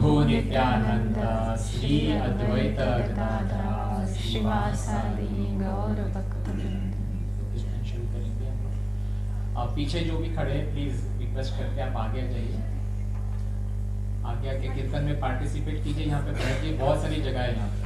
प्रभु नित्यानंद श्री अद्वैत गदाधर श्रीवासादि गौर भक्तवृंद। शुरू करेंगे हम लोग। आप पीछे जो भी खड़े हैं प्लीज रिक्वेस्ट करके आप आगे आ जाइए, आगे आके कीर्तन में पार्टिसिपेट कीजिए। यहाँ पे बैठिए, बहुत सारी जगह है यहाँ पे।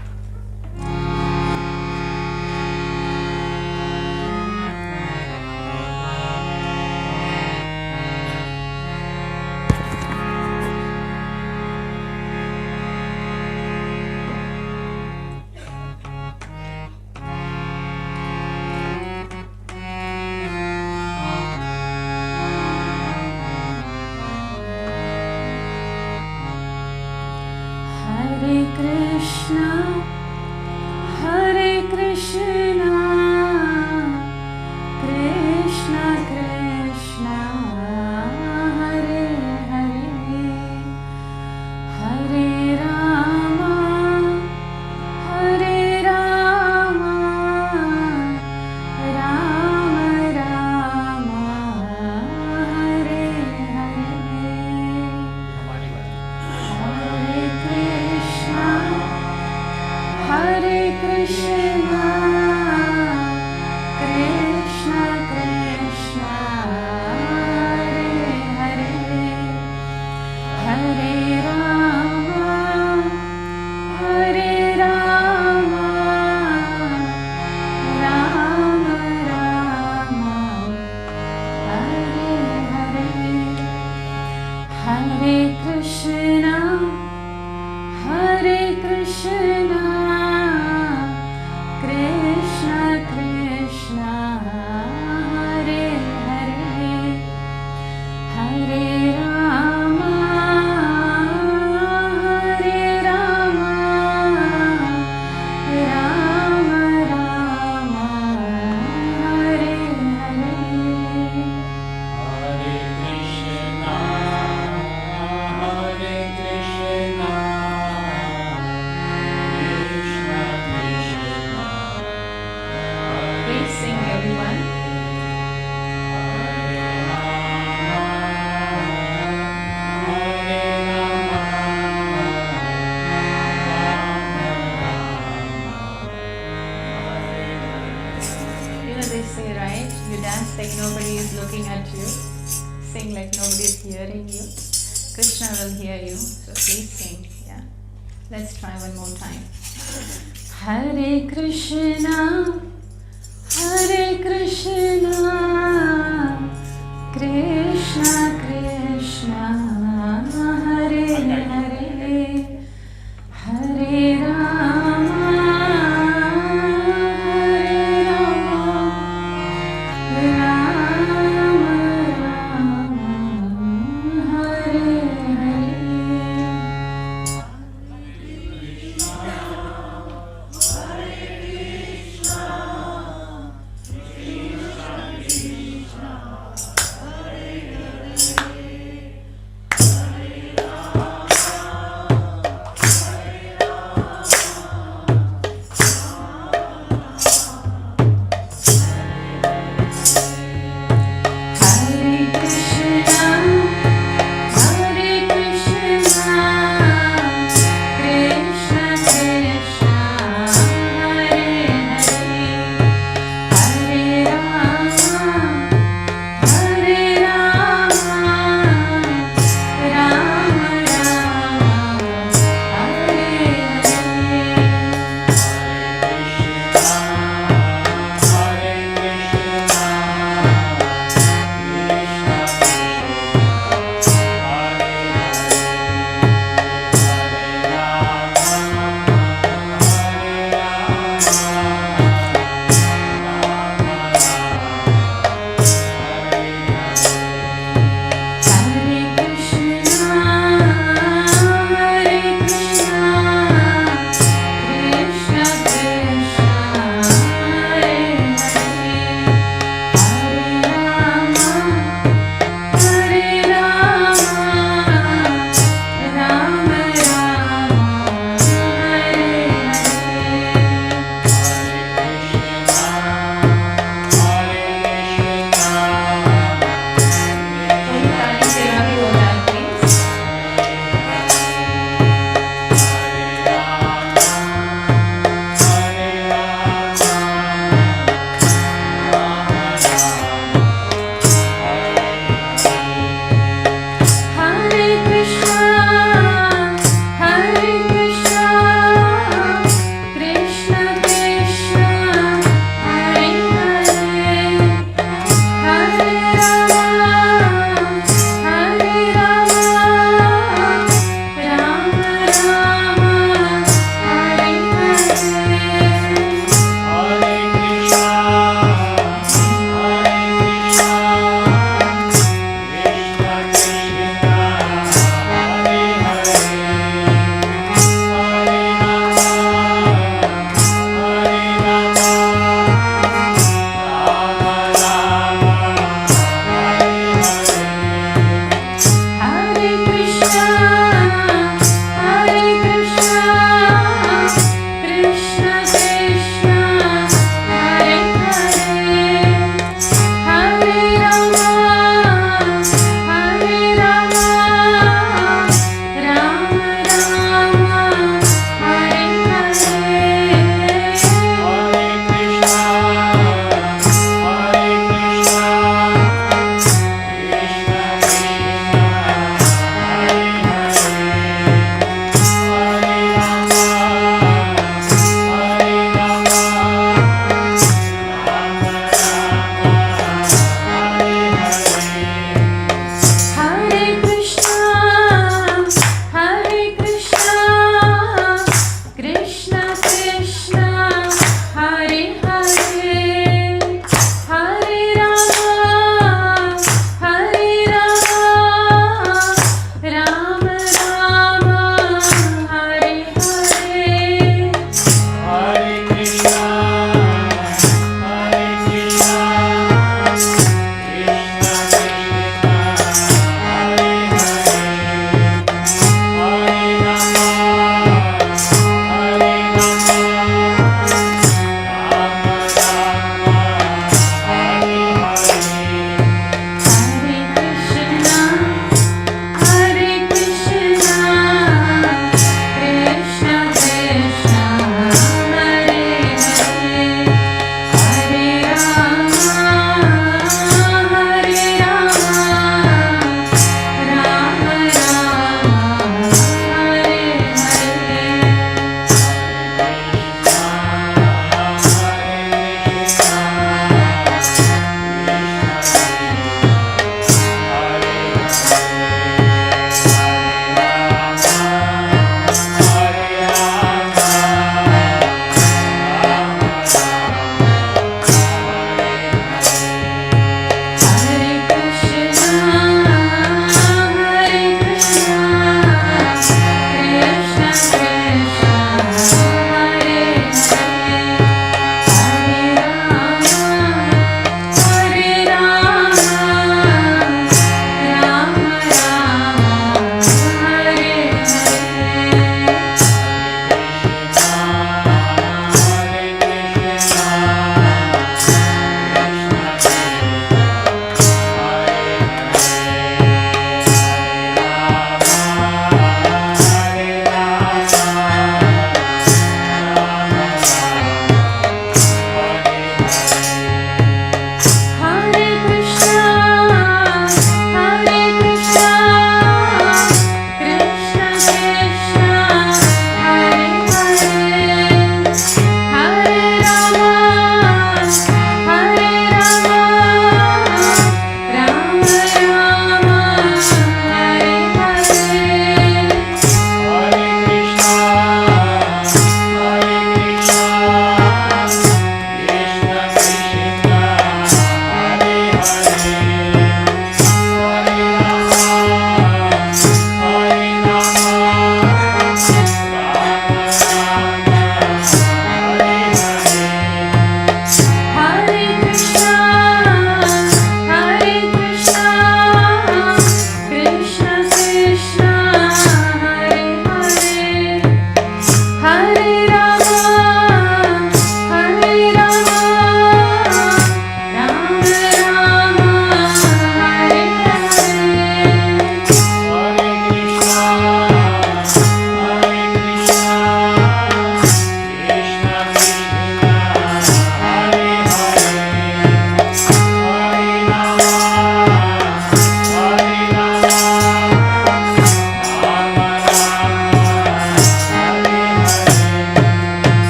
Hare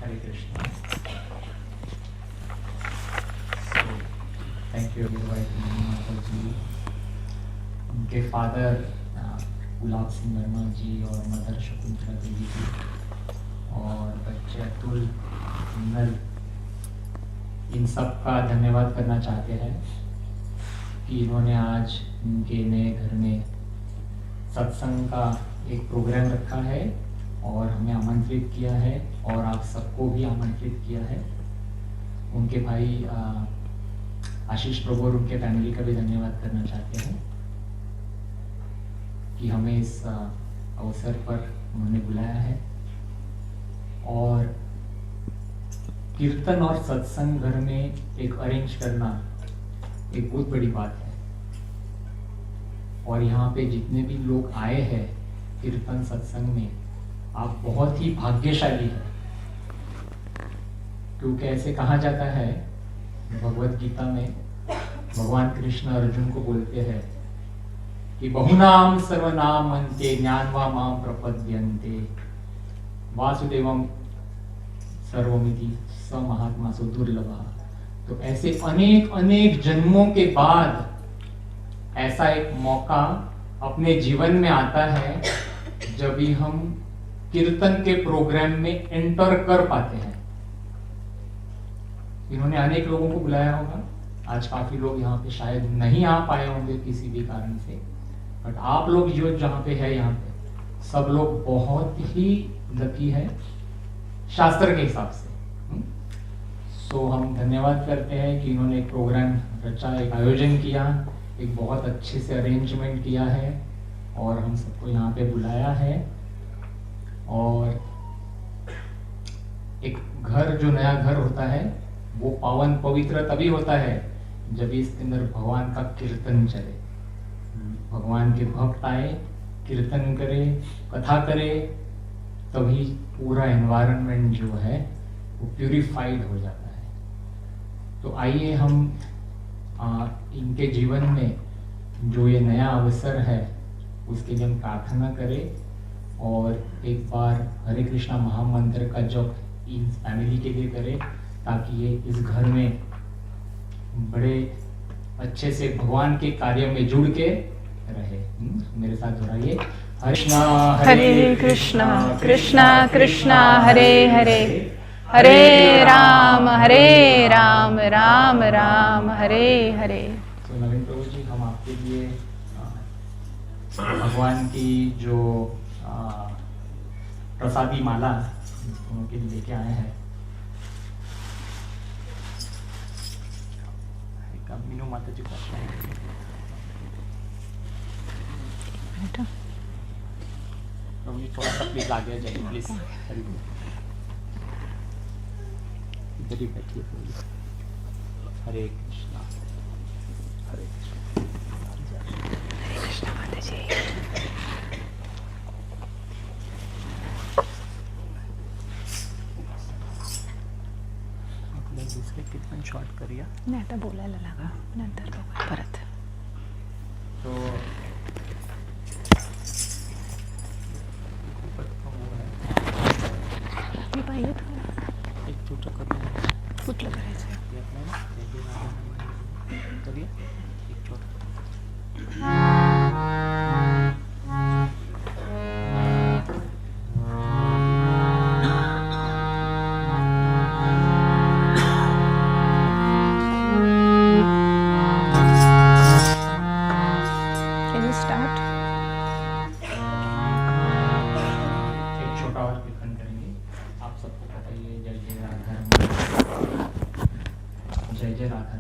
Hare Krishna. Thank you माता जी, उनके फादर गुलाब सिंह वर्मा जी और मदर शकुंतला देवी जी और बच्चे अतुल नल, इन सब का धन्यवाद करना चाहते हैं कि इन्होंने आज उनके नए घर में सत्संग का एक प्रोग्राम रखा है और हमें आमंत्रित किया है और आप सबको भी आमंत्रित किया है। उनके भाई आशीष प्रभु और उनके फैमिली का भी धन्यवाद करना चाहते हैं कि हमें इस अवसर पर उन्होंने बुलाया है। और कीर्तन और सत्संग घर में एक अरेंज करना एक बहुत बड़ी बात है और यहाँ पे जितने भी लोग आए हैं कीर्तन सत्संग में, आप बहुत ही भाग्यशाली हैं, क्योंकि ऐसे कहा जाता है भगवत गीता में, भगवान कृष्ण अर्जुन को बोलते हैं कि बहुनाम सर्वनाम अन्ते ज्ञानवा माम प्रपद्यन्ते वासुदेवम सर्वमिति स महात्मा सो दुर्लभः। तो ऐसे अनेक अनेक जन्मों के बाद ऐसा एक मौका अपने जीवन में आता है जब भी हम कीर्तन के प्रोग्राम में एंटर कर पाते हैं। इन्होंने अनेक लोगों को बुलाया होगा, आज काफी लोग यहाँ पे शायद नहीं आ पाए होंगे किसी भी कारण से, बट आप लोग जो जहाँ पे है यहाँ पे सब लोग बहुत ही लकी है शास्त्र के हिसाब से। सो हम धन्यवाद करते हैं कि इन्होंने एक प्रोग्राम रचा, एक आयोजन किया, एक बहुत अच्छे से अरेंजमेंट किया है और हम सबको यहाँ पे बुलाया है। और एक घर, जो नया घर होता है वो पावन पवित्र तभी होता है जब इसके अंदर भगवान का कीर्तन चले, भगवान के भक्त आए, कीर्तन करे, कथा करे, तभी पूरा एनवायरनमेंट जो है वो प्यूरिफाइड हो जाता है। तो आइए हम इनके जीवन में जो ये नया अवसर है उसके लिए हम प्रार्थना करें और एक बार हरे कृष्णा महामंत्र का जप इन फैमिली के लिए करें, ताकि ये इस घर में बड़े अच्छे से भगवान के कार्य में जुड़ के रहे। मेरे साथ दोहराइए, हरे कृष्णा कृष्णा कृष्णा हरे हरे, हरे राम राम राम हरे हरे। तो नवीन प्रभु जी, हम आपके लिए भगवान की जो प्रसादी माला उनके लिए लेके आए हैं। मीनू माता जी प्रभु जी थोड़ा सा प्लीज आगे आ जाइए प्लीज। इधर ही बैठिए प्रभु जी। हरे कृष्णा हरे कृष्णा माता जी। दुसरे कीर्तन शॉर्ट करूया नाही, आता बोलायला लागा, नंतर बघूया परत। तो मी पाहिजे एक छोटं करूया, कुठलं करायचं करूया एक छोटं। जय जय राधा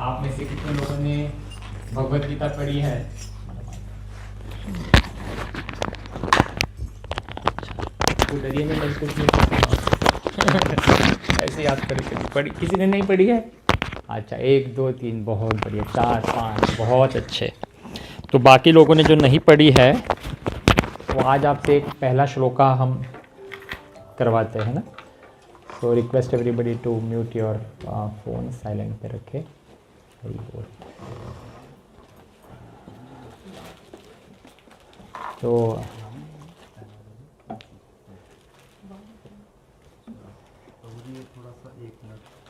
आप में से कितने लोगों ने भगवत गीता पढ़ी है? तो डरिए में मैं कुछ नहीं ऐसे याद करके पढ़ी, किसी ने नहीं पढ़ी है? अच्छा, 1 2 3 बहुत बढ़िया, 4 5 बहुत अच्छे। तो बाकी लोगों ने जो नहीं पढ़ी है वो आज आपसे एक पहला श्लोका हम करवाते हैं ना। So request everybody to mute your phone, silent पे रखे। तो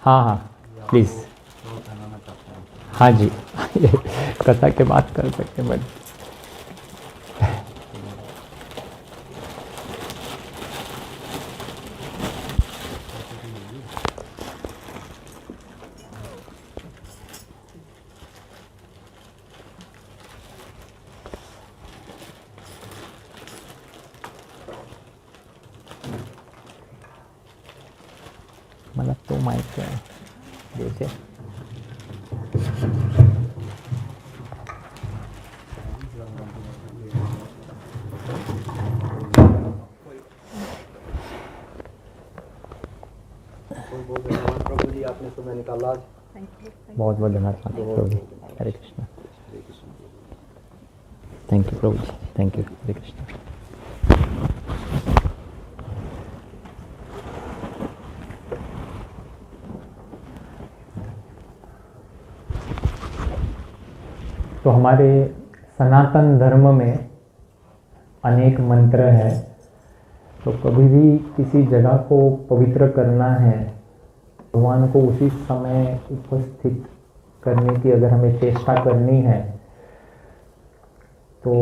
हाँ हाँ प्लीज़, हाँ जी कथा के बात कर सकते हैं बट मतलब तो माइक जैसे बहुत धन्यवाद प्रभु जी, आपने समय निकाला आज। बहुत बहुत धन्यवाद प्रभु जी। हरे कृष्णा। थैंक यू प्रभु जी, थैंक यू। हरे कृष्णा। तो हमारे सनातन धर्म में अनेक मंत्र हैं। तो कभी भी किसी जगह को पवित्र करना है, भगवान को उसी समय उपस्थित करने की अगर हमें चेष्टा करनी है, तो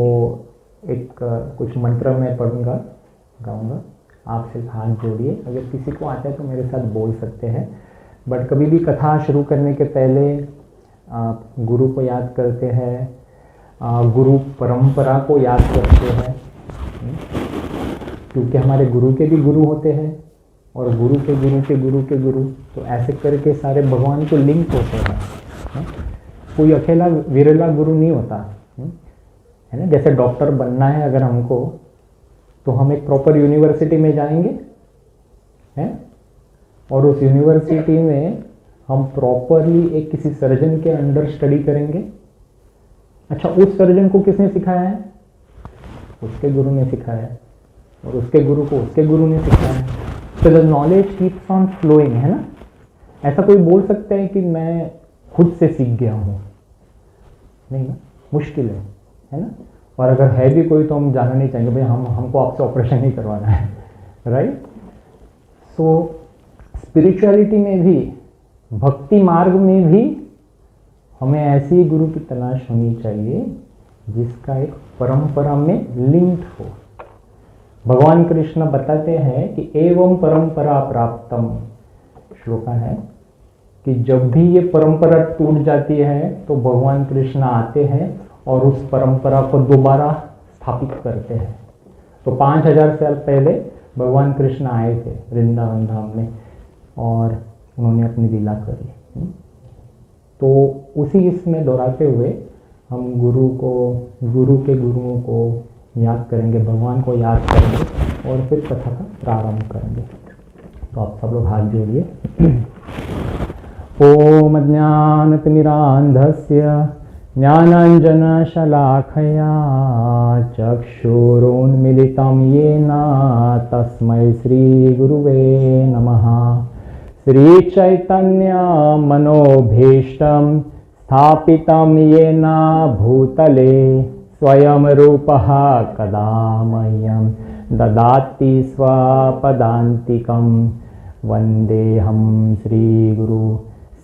एक कुछ मंत्र मैं पढ़ूंगा, गाऊंगा। आप सिर्फ हाथ जोड़िए, अगर किसी को आता है तो मेरे साथ बोल सकते हैं। बट कभी भी कथा शुरू करने के पहले आप गुरु को याद करते हैं, गुरु परंपरा को याद करते हैं, क्योंकि हमारे गुरु के भी गुरु होते हैं और गुरु के गुरु के गुरु के गुरु, तो ऐसे करके सारे भगवान को लिंक होते हैं। कोई अकेला विरला गुरु नहीं होता है ना। जैसे डॉक्टर बनना है अगर हमको, तो हम एक प्रॉपर यूनिवर्सिटी में जाएंगे हैं, और उस यूनिवर्सिटी में हम प्रॉपरली एक किसी सर्जन के अंडर स्टडी करेंगे। अच्छा, उस सर्जन को किसने सिखाया है? उसके गुरु ने सिखाया है, और उसके गुरु को उसके गुरु ने सिखाया है। तो the knowledge keeps on flowing, है ना। ऐसा कोई बोल सकता है कि मैं खुद से सीख गया हूँ? नहीं ना, मुश्किल है ना। और अगर है भी कोई तो हम जानना नहीं चाहेंगे, भाई हमको आपसे ऑपरेशन नहीं करवाना है, राइट। सो स्पिरिचुअलिटी में भी, भक्ति मार्ग में भी हमें ऐसी गुरु की तलाश होनी चाहिए जिसका एक परंपरा में लिंक हो। भगवान कृष्ण बताते हैं कि एवं परंपरा प्राप्तम, श्लोका है कि जब भी ये परंपरा टूट जाती है तो भगवान कृष्ण आते हैं और उस परंपरा को दोबारा स्थापित करते हैं। तो 5000 साल पहले भगवान कृष्ण आए थे वृंदावन धाम में और उन्होंने अपनी लीला करी। तो उसी इसमें दोहराते हुए हम गुरु को, गुरु के गुरुओं को याद करेंगे, भगवान को याद करेंगे और फिर कथा का प्रारंभ करेंगे। तो आप सब लोग हाथ जोड़िए। ओम अज्ञानतिमिरान्धस्य ज्ञानाञ्जनशलाखया चक्षुरुन्मीलितं येन तस्मै श्रीगुरुवे नमः। श्रीचैतन्यमनोभीष्टं स्थापितं येन भूतले स्वयं रूपः कदा मह्यं ददाति स्वपदान्तिकं। वन्देऽहं श्रीगुरु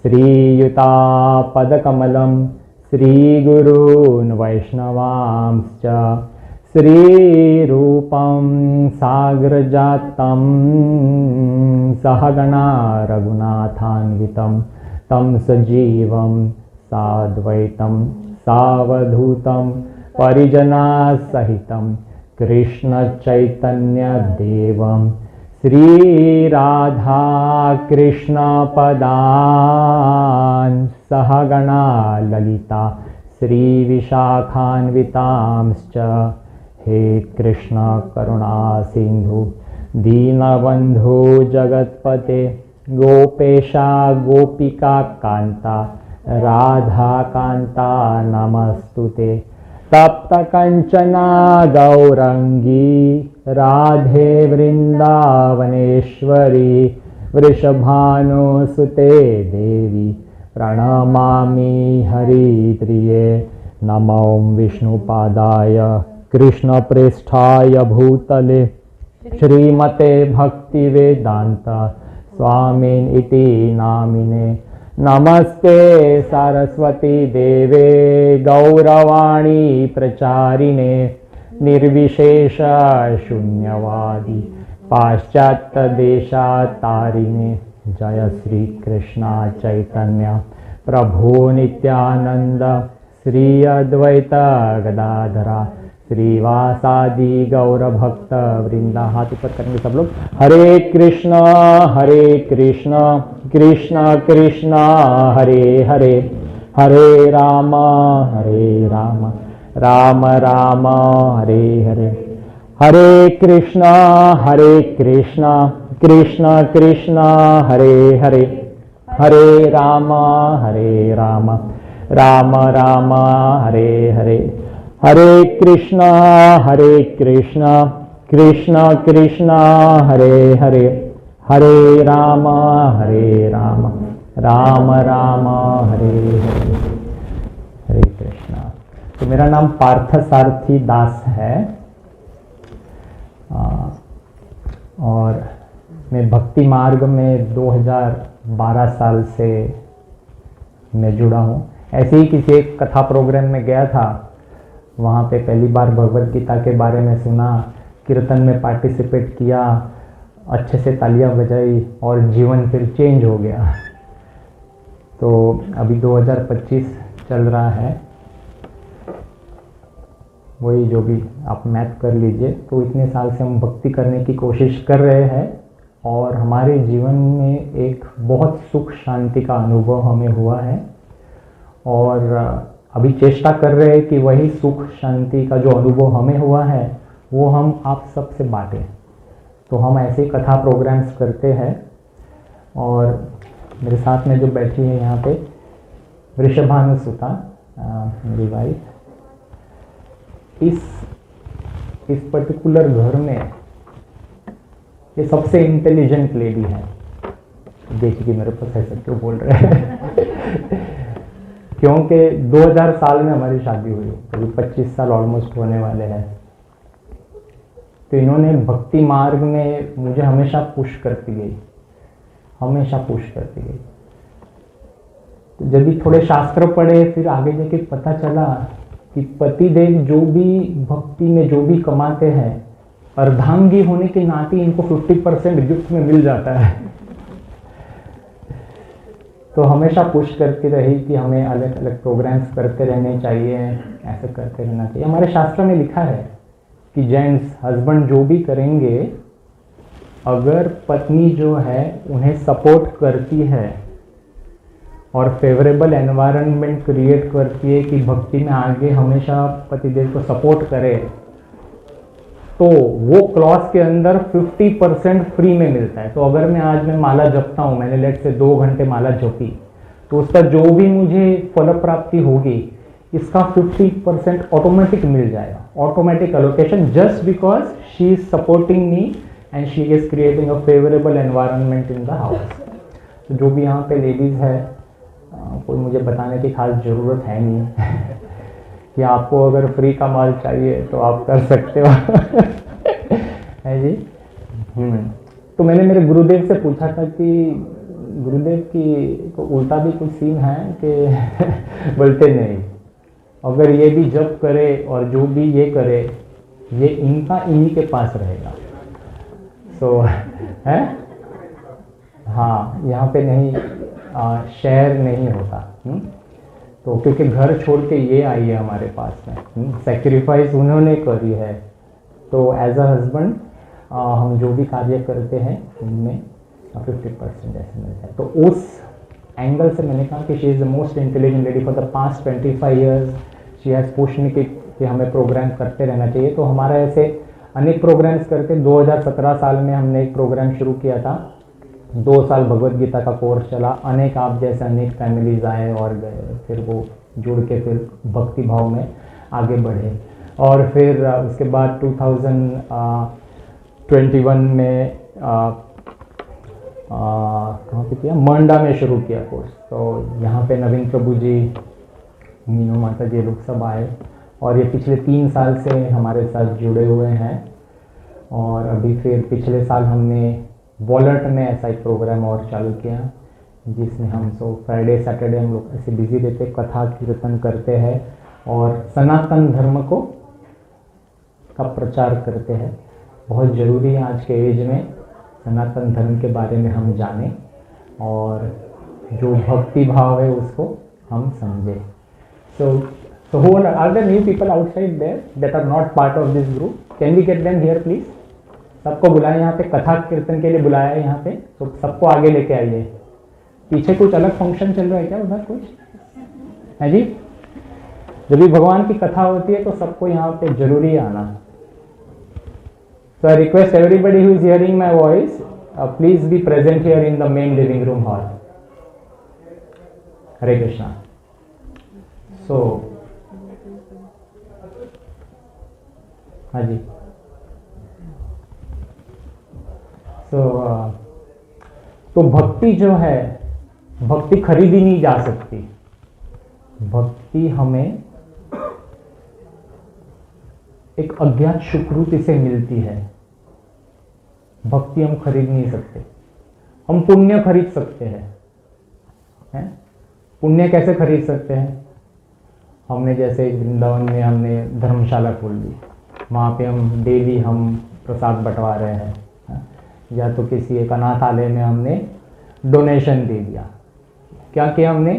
श्रीयुतापदकमलं श्रीगुरून् वैष्णवांश्च श्रीरूपं साग्रजातं सहगणा रघुनाथान्वितं तं सजीवं साद्वैतं सावधूतं परिजनासहितं कृष्णचैतन्यदेवं श्रीराधा कृष्णपदान् सहगणा ललिता श्रीविशाखान्वितांश्च। हे कृष्ण करुणा सिंधु दीनबन्धु जगत्पते गोपेशा गोपिका कांता राधा कांता नमस्तुते। तप्त कंचना गौरंगी राधे वृंदावनेश्वरी वृषभानुसुते देवी प्रणमामि हरिप्रिये। नमो विष्णुपादाय कृष्णप्रेष्ठाय भूतले श्रीमते भक्तिवेदांत स्वामिन् इति नामिने। नमस्ते सरस्वती देवे गौरवाणी प्रचारिणे निर्विशेष शून्यवादी पाश्चात्य देशातारिणे। जय श्री कृष्ण चैतन्य प्रभु नित्यानंद श्री अद्वैत गदाधरा श्रीवासादि गौर भक्त वृंदा। हाथ ऊपर करेंगे सब लोग। हरे कृष्ण कृष्ण कृष्ण हरे हरे, हरे राम राम राम हरे हरे। हरे कृष्ण कृष्ण कृष्ण हरे हरे हरे राम राम राम हरे हरे हरे कृष्ण कृष्ण कृष्ण हरे हरे हरे राम राम राम हरे हरे हरे कृष्णा। तो मेरा नाम पार्थ सारथी दास है और मैं भक्ति मार्ग में 2012 साल से मैं जुड़ा हूँ। ऐसे ही किसी एक कथा प्रोग्राम में गया था, वहाँ पे पहली बार भगवद गीता के बारे में सुना, कीर्तन में पार्टिसिपेट किया, अच्छे से तालियां बजाई और जीवन फिर चेंज हो गया। तो अभी 2025 चल रहा है, वही जो भी आप मैथ कर लीजिए। तो इतने साल से हम भक्ति करने की कोशिश कर रहे हैं और हमारे जीवन में एक बहुत सुख शांति का अनुभव हमें हुआ है और अभी चेष्टा कर रहे हैं कि वही सुख शांति का जो अनुभव हमें हुआ है वो हम आप सबसे बांटें। तो हम ऐसे ही कथा प्रोग्राम्स करते हैं और मेरे साथ में जो बैठी है यहाँ पे वृषभानुसुता मेरी वाइफ, इस पर्टिकुलर घर में ये सबसे इंटेलिजेंट लेडी है। देखिए मेरे पास ऐसा क्यों बोल रहे हैं क्योंकि 2000 साल में हमारी शादी हुई, अभी 25 साल ऑलमोस्ट होने वाले हैं। तो इन्होंने भक्ति मार्ग में मुझे हमेशा पुश करती गई, हमेशा पुश करती गई। तो जब भी थोड़े शास्त्र पढ़े फिर आगे जाके पता चला कि पतिदेव जो भी भक्ति में जो भी कमाते हैं, अर्धांगी होने के नाते इनको 50% गिफ्ट में मिल जाता है। तो हमेशा पुश करती रही कि हमें अलग अलग प्रोग्राम्स करते रहने चाहिए, ऐसे करते रहना चाहिए। हमारे शास्त्र में लिखा है कि जेंट्स हस्बैंड जो भी करेंगे, अगर पत्नी जो है उन्हें सपोर्ट करती है और फेवरेबल एनवायरनमेंट क्रिएट करती है कि भक्ति में आगे हमेशा पतिदेव को सपोर्ट करे, तो वो क्लॉज के अंदर 50% फ्री में मिलता है। तो अगर मैं माला जपता हूँ, मैंने लेट से 2 घंटे माला जपी, तो उसका जो भी मुझे फल प्राप्ति होगी इसका 50% ऑटोमेटिक मिल जाएगा, automatic allocation, just because she is supporting me and she is creating a favourable environment in the house. तो जो भी यहाँ पे लेडीज़ है, कोई मुझे बताने की खास ज़रूरत है नहीं कि आपको अगर फ्री का माल चाहिए तो आप कर सकते हो है जी। तो मैंने मेरे गुरुदेव से पूछा था कि गुरुदेव की तो उल्टा भी कुछ सीन है कि बोलते नहीं, अगर ये भी जप करे और जो भी ये करे, ये इनका इन्हीं के पास रहेगा। सो है हाँ, यहाँ पे नहीं शेयर नहीं होता। तो क्योंकि घर छोड़ के ये आई है हमारे पास में, सेक्रीफाइस उन्होंने करी है। तो एज अ हस्बैंड हम जो भी कार्य करते हैं उनमें 50% ऐसे मिलता है। तो उस एंगल से मैंने कहा कि she is the most intelligent lady for the past 25 years. She has pushed me कि हमें प्रोग्राम करते रहना चाहिए। तो हमारा ऐसे अनेक प्रोग्राम्स करके 2017 साल में हमने एक प्रोग्राम शुरू किया था। 2 साल भगवद गीता का कोर्स चला, अनेक आप जैसे अनेक फैमिलीज आए और गए, फिर वो जुड़ के फिर भक्ति भाव में आगे बढ़े। और फिर उसके बाद 2021 में कहाँ पे किया, मंडा में शुरू किया कोर्स। तो यहाँ पे नवीन प्रभु जी, मीनू माता जी लोग सब आए और ये पिछले 3 साल से हमारे साथ जुड़े हुए हैं। और अभी फिर पिछले साल हमने वॉलेट में ऐसा एक प्रोग्राम और चालू किया जिसमें हम फ्राइडे सैटरडे हम लोग ऐसे बिजी रहते, कथा कीर्तन करते हैं और सनातन धर्म को का प्रचार करते हैं। बहुत ज़रूरी है आज के एज में सनातन धर्म के बारे में हम जानें और जो भक्ति भाव है उसको हम समझें। So who are there new people outside there that are not part of this group? Can we get them here please? सबको बुलाएं, यहाँ पे कथा कीर्तन के लिए बुलाया है यहाँ पे, तो सबको आगे लेके आइए। पीछे कुछ अलग फंक्शन चल रहा है क्या उधर कुछ है जी? जब भी भगवान की कथा होती है तो सबको यहाँ पे जरूरी आना। So I request everybody who is hearing my voice please be present here in the main living room hall. Hare Krishna. So, हाँ जी. So, तो भक्ति जो है, भक्ति खरीदी नहीं जा सकती. भक्ति हमें एक अज्ञात सुकृति से मिलती है. भक्ति हम खरीद नहीं सकते. हम पुण्य खरीद सकते हैं. पुण्य कैसे खरीद सकते हैं? हमने जैसे वृंदावन में हमने धर्मशाला खोल ली, वहाँ पे हम डेली हम प्रसाद बंटवा रहे हैं. या तो किसी एक अनाथालय में हमने डोनेशन दे दिया. क्या किया हमने?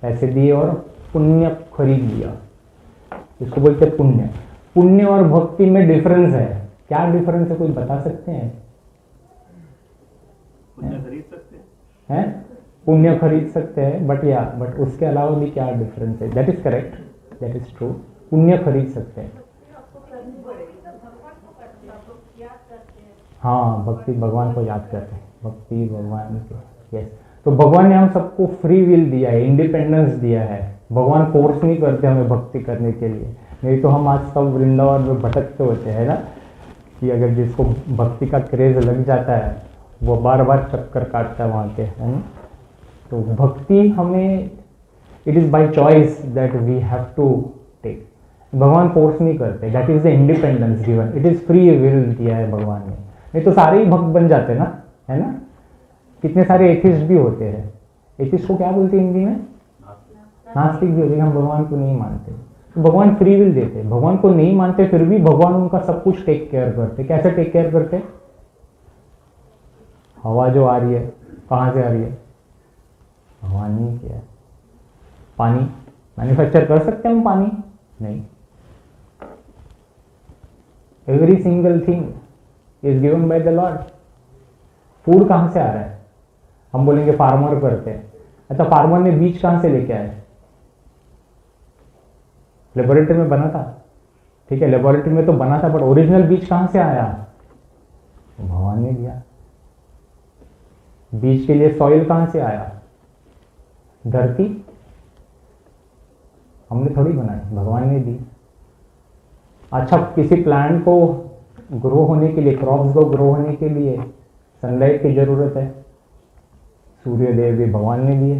पैसे दिए और पुण्य खरीद लिया. इसको बोलते हैं पुण्य. पुण्य और भक्ति में डिफरेंस है. क्या डिफरेंस है, कोई बता सकते हैं? पुण्य खरीद सकते हैं? पुण्य खरीद सकते हैं, बट उसके अलावा भी क्या डिफरेंस है? That is correct, that is true. पुण्य खरीद सकते हैं. हाँ, भक्ति भगवान को याद करते हैं. भक्ति भगवान के. यस. तो भगवान ने हम सबको फ्री विल दिया है, इंडिपेंडेंस दिया है. भगवान फोर्स नहीं करते हमें भक्ति करने के लिए. नहीं तो हम आज सब वृंदावन में भटकते होते हैं ना, कि अगर जिसको भक्ति का क्रेज लग जाता है वो बार बार चक्कर काटता है वहाँ के, है ना. तो भक्ति हमें, it is by choice that we have to take. भगवान फोर्स नहीं करते. That is the independence given. It is free will दिया है भगवान ने. नहीं तो सारे ही भक्त बन जाते ना, है ना. कितने सारे एथिस्ट भी होते हैं. एथिस्ट को क्या बोलते हैं हिंदी में? नास्तिक भी होते हैं. हम भगवान को नहीं मानते. तो भगवान फ्री विल देते. भगवान को नहीं मानते फिर भी भगवान उनका सब कुछ टेक केयर करते. कैसे टेक केयर करते? हवा जो आ रही है कहाँ से आ रही है? भगवान नहीं किया. पानी मैन्युफैक्चर कर सकते हैं हम? पानी नहीं. Every single thing is given by the Lord. Food कहाँ से आ रहा है? हम बोलेंगे फार्मर करते हैं. अच्छा, फार्मर ने बीज कहाँ से लेके आए? लेबोरेटरी में बना था. ठीक है, लेबोरेटरी में तो बना था, बट ओरिजिनल बीज कहाँ से आया? भगवान ने दिया. बीज के लिए सॉइल कहाँ से आया? धरती हमने थोड़ी बनाई, भगवान ने दी. अच्छा, किसी प्लांट को ग्रो होने के लिए, क्रॉप्स को ग्रो होने के लिए सनलाइट की जरूरत है. सूर्यदेव भी भगवान ने दिए.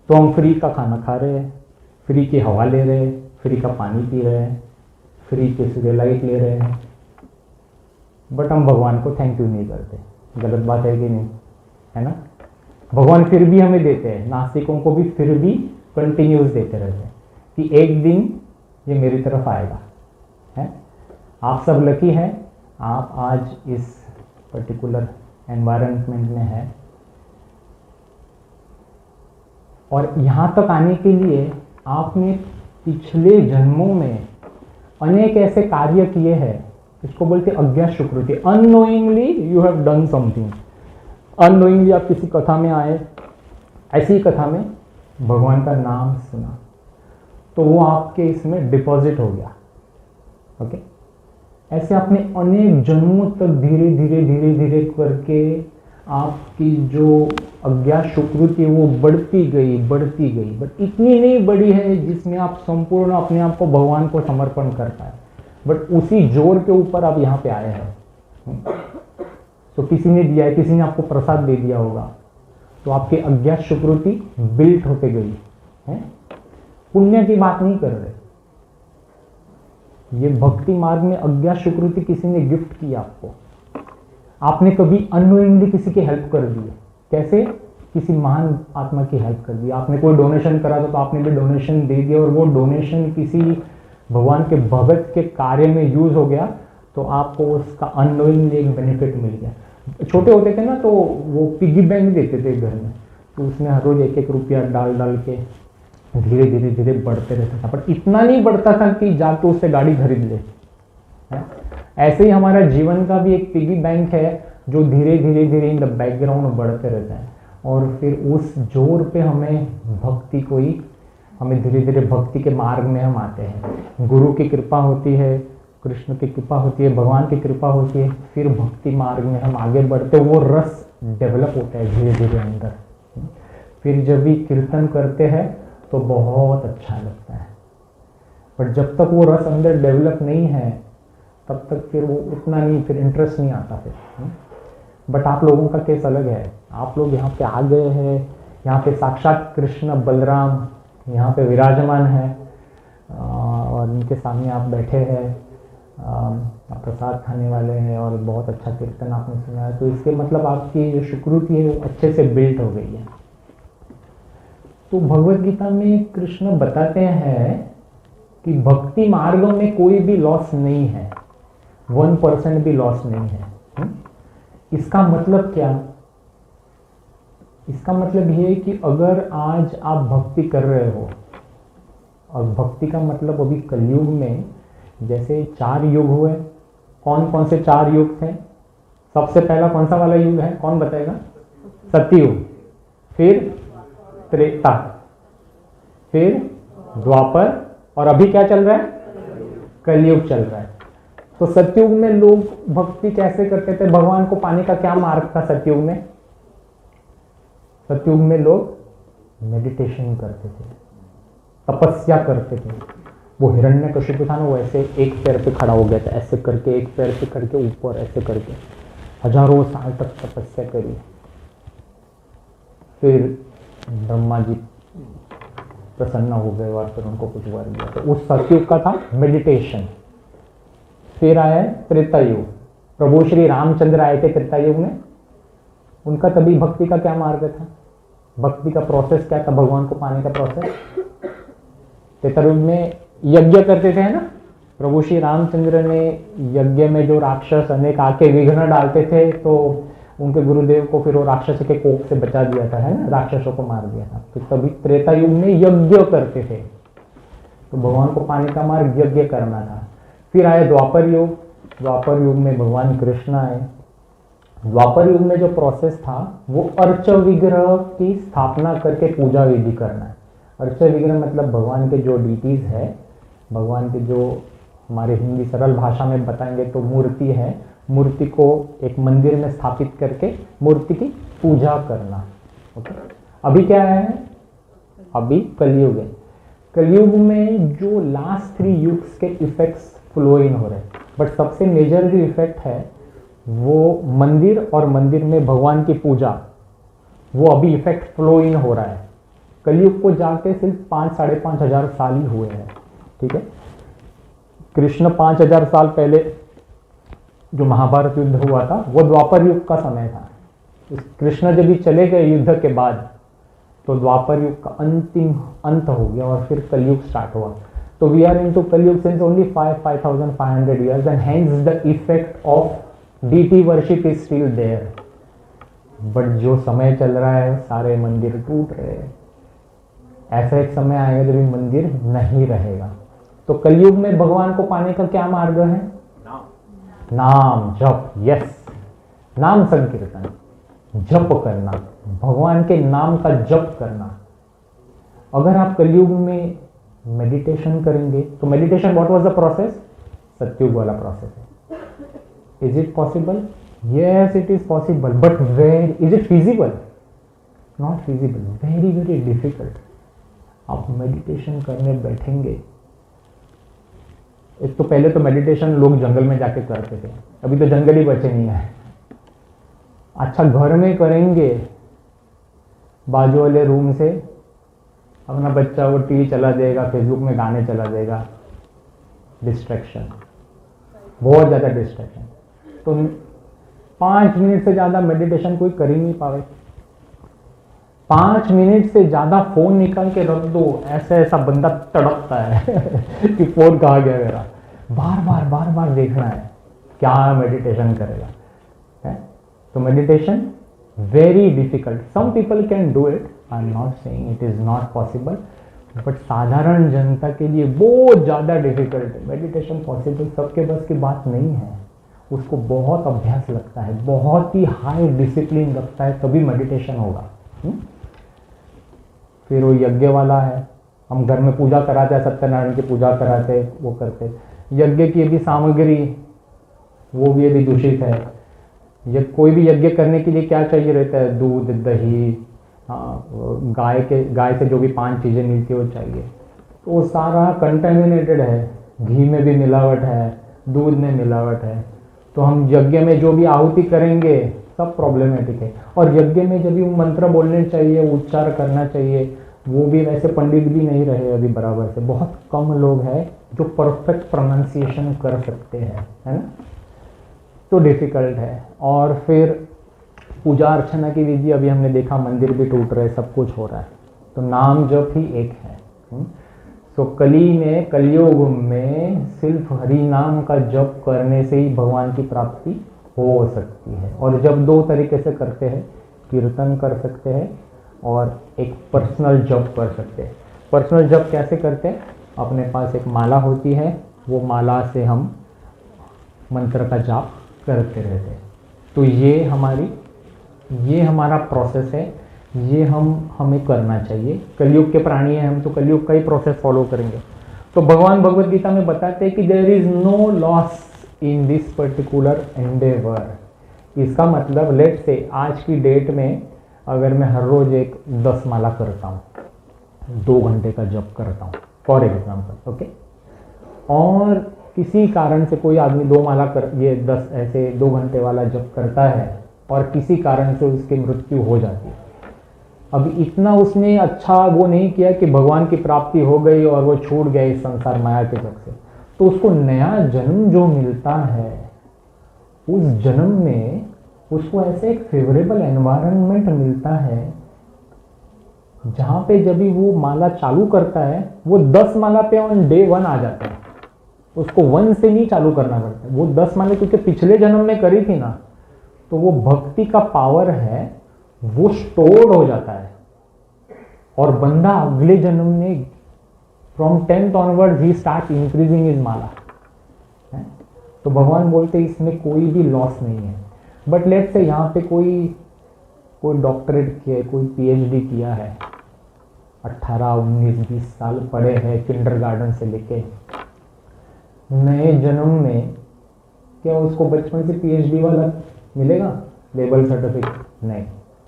तो हम फ्री का खाना खा रहे हैं, फ्री की हवा ले रहे हैं, फ्री का पानी पी रहे हैं, फ्री की सूर्य लाइट ले रहे हैं, बट हम भगवान को थैंक यू नहीं करते. गलत बात है कि नहीं? है ना. भगवान फिर भी हमें देते हैं. नास्तिकों को भी फिर भी कंटिन्यूस देते रहते हैं कि एक दिन ये मेरी तरफ आएगा. है, आप सब लकी हैं, आप आज इस पर्टिकुलर एनवायरनमेंट में हैं. और यहाँ तक आने के लिए आपने पिछले जन्मों में अनेक ऐसे कार्य किए हैं. इसको बोलते अज्ञात सुकृति. Unknowingly you have done something. Unknowingly आप किसी कथा में आए, ऐसी कथा में भगवान का नाम सुना, तो वो आपके इसमें डिपॉजिट हो गया. ओके. ऐसे आपने अनेक जन्मों तक धीरे धीरे धीरे धीरे करके आपकी जो अज्ञात सुकृति वो बढ़ती गई, बट इतनी नहीं बढ़ी है जिसमें आप संपूर्ण अपने आप को भगवान को समर्पण कर पाए. बट उसी जोर के ऊपर आप यहाँ पे आए हैं. तो किसी ने दिया है, किसी ने आपको प्रसाद दे दिया होगा, तो आपकी अज्ञात सुकृति बिल्ट होते गई है. पुण्य की बात नहीं कर रहे. ये भक्ति मार्ग में अज्ञात सुकृति किसी ने गिफ्ट की आपको. आपने कभी अननोइंगली किसी की हेल्प कर दी. कैसे? किसी महान आत्मा की हेल्प कर दी. आपने कोई डोनेशन करा तो आपने भी डोनेशन दे दिया, और वो डोनेशन किसी भगवान के भगत के कार्य में यूज हो गया, तो आपको उसका अननोइंगली एक बेनिफिट मिल गया. छोटे होते थे ना, तो वो पिगी बैंक देते थे घर में, तो उसमें हर रोज एक एक रुपया डाल डाल के धीरे धीरे धीरे बढ़ते रहता था. पर इतना नहीं बढ़ता था कि जाके उससे गाड़ी खरीद ले. ऐसे ही हमारा जीवन का भी एक पिगी बैंक है जो धीरे धीरे धीरे इन द बैकग्राउंड बढ़ते रहता है. और फिर उस जोर पे हमें भक्ति हमें धीरे धीरे भक्ति के मार्ग में हम आते हैं. गुरु की कृपा होती है, कृष्ण की कृपा होती है, भगवान की कृपा होती है, फिर भक्ति मार्ग में हम आगे बढ़ते, वो रस डेवलप होता है धीरे धीरे अंदर। फिर जब भी कीर्तन करते हैं तो बहुत अच्छा लगता है, बट जब तक वो रस अंदर डेवलप नहीं है तब तक फिर वो उतना नहीं, फिर इंटरेस्ट नहीं आता फिर। बट आप लोगों का केस अलग है, आप लोग यहाँ पे आ गए हैं, यहाँ पे साक्षात कृष्ण बलराम यहाँ पे विराजमान है और उनके सामने आप बैठे हैं, आप प्रसाद खाने वाले हैं और बहुत अच्छा कीर्तन आपने सुना है, तो इसके मतलब आपकी जो सुकृति है वो अच्छे से बिल्ट हो गई है। तो भगवत गीता में कृष्ण बताते हैं कि भक्ति मार्ग में कोई भी लॉस नहीं है, 1% भी लॉस नहीं है। इसका मतलब क्या? इसका मतलब ये है कि अगर आज आप भक्ति कर रहे हो, और भक्ति का मतलब अभी कलयुग में जैसे 4 युग हुए, कौन कौन से 4 युग थे? सबसे पहला कौन सा वाला युग है, कौन बताएगा? सतयुग, फिर त्रेता, फिर द्वापर, और अभी क्या चल रहा है? कलयुग चल रहा है। तो सतयुग में लोग भक्ति कैसे करते थे? भगवान को पाने का क्या मार्ग था सतयुग में? सतयुग में लोग मेडिटेशन करते थे, तपस्या करते थे। वो हिरण्यकशिपु था ना, वो ऐसे एक पैर पे खड़ा हो गया था, ऐसे करके एक पैर पे करके ऊपर ऐसे करके हजारों साल तक तपस्या करी। फिर ब्रह्मा जी प्रसन्न हो गए और फिर उनको कुछ वर दिया। तो उस सतयुग का था मेडिटेशन। फिर आया त्रेता युग, प्रभु श्री रामचंद्र आए थे त्रेता युग में, उनका तभी भक्ति का क्या मार्ग था? भक्ति का प्रोसेस क्या था? भगवान को पाने का प्रोसेस। त्रेता युग में यज्ञ करते थे ना, प्रभु श्री रामचंद्र ने यज्ञ में जो राक्षस अनेक आके विघ्न डालते थे, तो उनके गुरुदेव को फिर वो राक्षस के कोप से बचा दिया था, है ना, राक्षसों को मार दिया था। तो तभी त्रेता युग में यज्ञ करते थे, तो भगवान को पाने का मार्ग यज्ञ करना था। फिर आया द्वापर युग, द्वापर युग में भगवान कृष्ण आए। द्वापर युग में जो प्रोसेस था वो अर्च विग्रह की स्थापना करके पूजा विधि करना है। अर्च विग्रह मतलब भगवान के जो डिटीज है, भगवान के जो हमारे हिंदी सरल भाषा में बताएंगे तो मूर्ति है, मूर्ति को एक मंदिर में स्थापित करके मूर्ति की पूजा करना। ओके, अभी क्या है? अभी कलयुग है। कलयुग में जो लास्ट 3 युग्स के इफेक्ट्स फ्लो इन हो रहे हैं, बट सबसे मेजर जो इफेक्ट है वो मंदिर और मंदिर में भगवान की पूजा, वो अभी इफेक्ट फ्लो इन हो रहा है। कलयुग को जाके सिर्फ 5-5.5 हजार साल ही हुए हैं। ठीक है, कृष्ण 5000 साल पहले जो महाभारत युद्ध हुआ था वो द्वापर युग का समय था। कृष्ण जब भी चले गए युद्ध के बाद तो द्वापर युग का अंतिम अंत हो गया और फिर कलयुग स्टार्ट हुआ। तो वी आर इनटू कलयुग since only 5500 years and hence the effect of deity worship is still there। But जो समय चल रहा है सारे मंदिर टूट रहे हैं। ऐसा एक समय आएगा जब मंदिर नहीं रहेगा। तो कलयुग में भगवान को पाने का क्या मार्ग है? नाम जप। यस, नाम संकीर्तन, जप करना, भगवान के नाम का जप करना। अगर आप कलयुग में मेडिटेशन करेंगे तो meditation what was the process? सतयुग वाला प्रोसेस है। Is it possible? Yes, it is possible, but where is it feasible? Not feasible, very very difficult. आप मेडिटेशन करने बैठेंगे, एक तो पहले तो मेडिटेशन लोग जंगल में जाके करते थे, अभी तो जंगल ही बचे नहीं है। अच्छा, घर में करेंगे, बाजू वाले रूम से अपना बच्चा वो टीवी चला देगा, फेसबुक में गाने चला देगा, डिस्ट्रैक्शन, बहुत ज़्यादा डिस्ट्रैक्शन। तो 5 मिनट से ज़्यादा मेडिटेशन कोई कर ही नहीं पावे। 5 मिनट से ज़्यादा फोन निकाल के रख दो, ऐसा ऐसा बंदा तड़पता है कि फोन कहाँ गया मेरा, बार बार देखना है, क्या मेडिटेशन करेगा है? तो meditation very difficult. Some people can do it, I am not saying it is not possible, but साधारण जनता के लिए बहुत ज़्यादा डिफिकल्ट है। मेडिटेशन पॉसिबल सबके बस की बात नहीं है, उसको बहुत अभ्यास लगता है, बहुत ही हाई डिसिप्लिन लगता है, तभी मेडिटेशन होगा। फिर वो यज्ञ वाला है, हम घर में पूजा कराते हैं, सत्यनारायण की पूजा कराते, वो करते। यज्ञ की यदि सामग्री वो भी यदि दूषित है, या कोई भी यज्ञ करने के लिए क्या चाहिए रहता है, दूध, दही, गाय से जो भी 5 चीज़ें मिलती है वो चाहिए, तो वो सारा कंटेमिनेटेड है, घी में भी मिलावट है, दूध में मिलावट है, तो हम यज्ञ में जो भी आहुति करेंगे सब प्रॉब्लमेटिक है। और यज्ञ में जब भी मंत्र बोलने चाहिए, उच्चार करना चाहिए, वो भी वैसे पंडित भी नहीं रहे अभी बराबर से, बहुत कम लोग हैं जो परफेक्ट प्रोनाउंसिएशन कर सकते हैं, है ना, तो डिफ़िकल्ट है। और फिर पूजा अर्चना की विधि अभी हमने देखा, मंदिर भी टूट रहे, सब कुछ हो रहा है, तो नाम जप ही एक है। तो कलियुग में सिर्फ हरि नाम का जप करने से ही भगवान की प्राप्ति हो सकती है। और जब 2 तरीके से करते हैं, कीर्तन कर सकते हैं और एक पर्सनल जप कर सकते हैं। पर्सनल जप कैसे करते हैं, अपने पास एक माला होती है, वो माला से हम मंत्र का जाप करते रहते हैं। तो ये हमारा प्रोसेस है, ये हमें करना चाहिए। कलयुग के प्राणी हैं हम, तो कलयुग का ही प्रोसेस फॉलो करेंगे। तो भगवान भगवद गीता में बताते हैं कि there is no loss in this particular endeavour. इसका मतलब लेट से आज की डेट में अगर मैं हर रोज एक 10 माला करता हूँ, 2 घंटे का जप करता हूँ फॉर एग्जाम्पल, ओके, और किसी कारण से कोई आदमी 2 माला ये 10 ऐसे 2 घंटे वाला जप करता है और किसी कारण से उसकी मृत्यु हो जाती है। अब इतना उसने अच्छा वो नहीं किया कि भगवान की प्राप्ति हो गई और वो छूट गया इस संसार माया के जग से, तो उसको नया जन्म जो मिलता है, उस जन्म में उसको ऐसे एक फेवरेबल एनवायरनमेंट मिलता है जहाँ पे जब भी वो माला चालू करता है, वो 10 माला पे ऑन डे 1 आ जाता है। उसको 1 से नहीं चालू करना पड़ता, वो 10 माला क्योंकि पिछले जन्म में करी थी ना, तो वो भक्ति का पावर है, वो स्टोर्ड हो जाता है और बंदा अगले जन्म में from 10th onwards he start increasing his mala है। तो भगवान बोलते इसमें कोई भी लॉस नहीं है। बट लेट्स से यहाँ पे कोई डॉक्टरेट किया है, कोई PhD किया है, 18, 19, 20 साल पढ़े हैं किंडरगार्टन से लेके, नए जन्म में क्या उसको बचपन से PhD वाला मिलेगा लेबल सर्टिफिकेट? नहीं,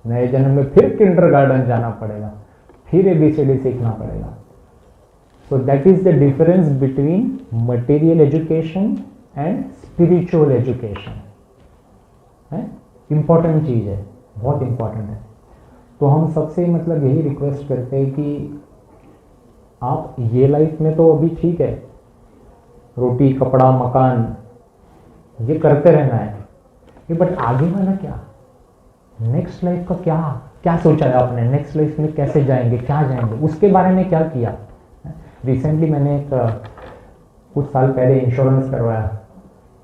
नए जन्म में फिर किंडरगार्टन जाना पड़ेगा, फिर ABCD सीखना पड़ेगा। So that is the difference between material education and spiritual education है। इंपॉर्टेंट चीज़ है, बहुत इंपॉर्टेंट है। तो हम सबसे मतलब यही रिक्वेस्ट करते हैं कि आप ये लाइफ में तो अभी ठीक है, रोटी कपड़ा मकान ये करते रहना है, बट आगे वाला क्या, नेक्स्ट लाइफ का क्या सोचा है आपने, नेक्स्ट लाइफ में कैसे जाएंगे, क्या जाएंगे, उसके बारे में क्या किया। रिसेंटली मैंने कुछ साल पहले इंश्योरेंस करवाया,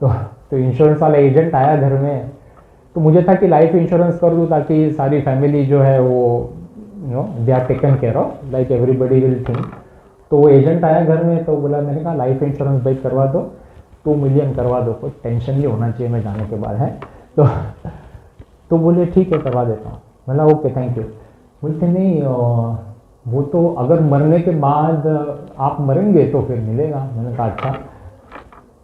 तो इंश्योरेंस वाला एजेंट आया घर में, तो मुझे था कि लाइफ इंश्योरेंस कर दूँ ताकि सारी फैमिली जो है वो they are taken care of, like everybody will think. तो वो एजेंट आया घर में, तो बोला, मैंने कहा लाइफ इंश्योरेंस भाई करवा दो, 2 मिलियन करवा दो, कोई टेंशन नहीं होना चाहिए मैं जाने के बाद है। तो बोले ठीक है करवा देता हूँ। बोला ओके थैंक यू। बोलते नहीं वो तो अगर मरने के बाद आप मरेंगे तो फिर मिलेगा। मैंने कहा अच्छा,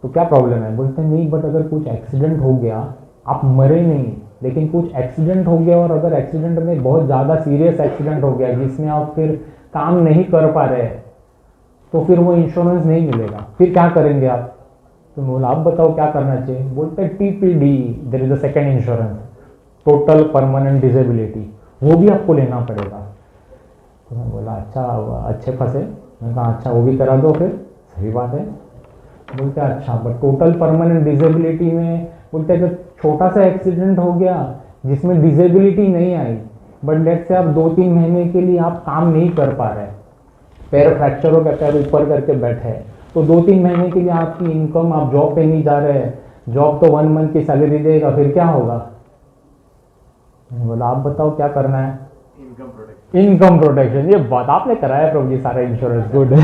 तो क्या प्रॉब्लम है? बोलते नहीं बट अगर कुछ एक्सीडेंट हो गया, आप मरे नहीं लेकिन कुछ एक्सीडेंट हो गया, और अगर एक्सीडेंट में बहुत ज़्यादा सीरियस एक्सीडेंट हो गया जिसमें आप फिर काम नहीं कर पा रहे, तो फिर वो इंश्योरेंस नहीं मिलेगा, फिर क्या करेंगे आप? तो बोला आप बताओ क्या करना चाहिए? बोलते TPD, there is a second insurance, total permanent disability, वो भी आपको लेना पड़ेगा। तो मैं बोला अच्छा, अच्छे फंसे। मैंने कहा अच्छा वो भी करा दो फिर, सही बात है। बोलते अच्छा बट टोटल परमानेंट डिसेबिलिटी में, बोलते अगर छोटा सा एक्सीडेंट हो गया जिसमें डिसेबिलिटी नहीं आई, बट लेट से आप 2-3 महीने के लिए आप काम नहीं कर पा रहे, पैर फ्रैक्चर हो गया, पैर ऊपर करके बैठे, तो 2-3 महीने के लिए आपकी इनकम, आप जॉब पे नहीं जा रहे, जॉब तो 1 मंथ की सैलरी देगा, फिर क्या होगा? बोला आप बताओ क्या करना है? Income protection. ये बात आपने कराया प्रभु जी, सारा इंश्योरेंस गुड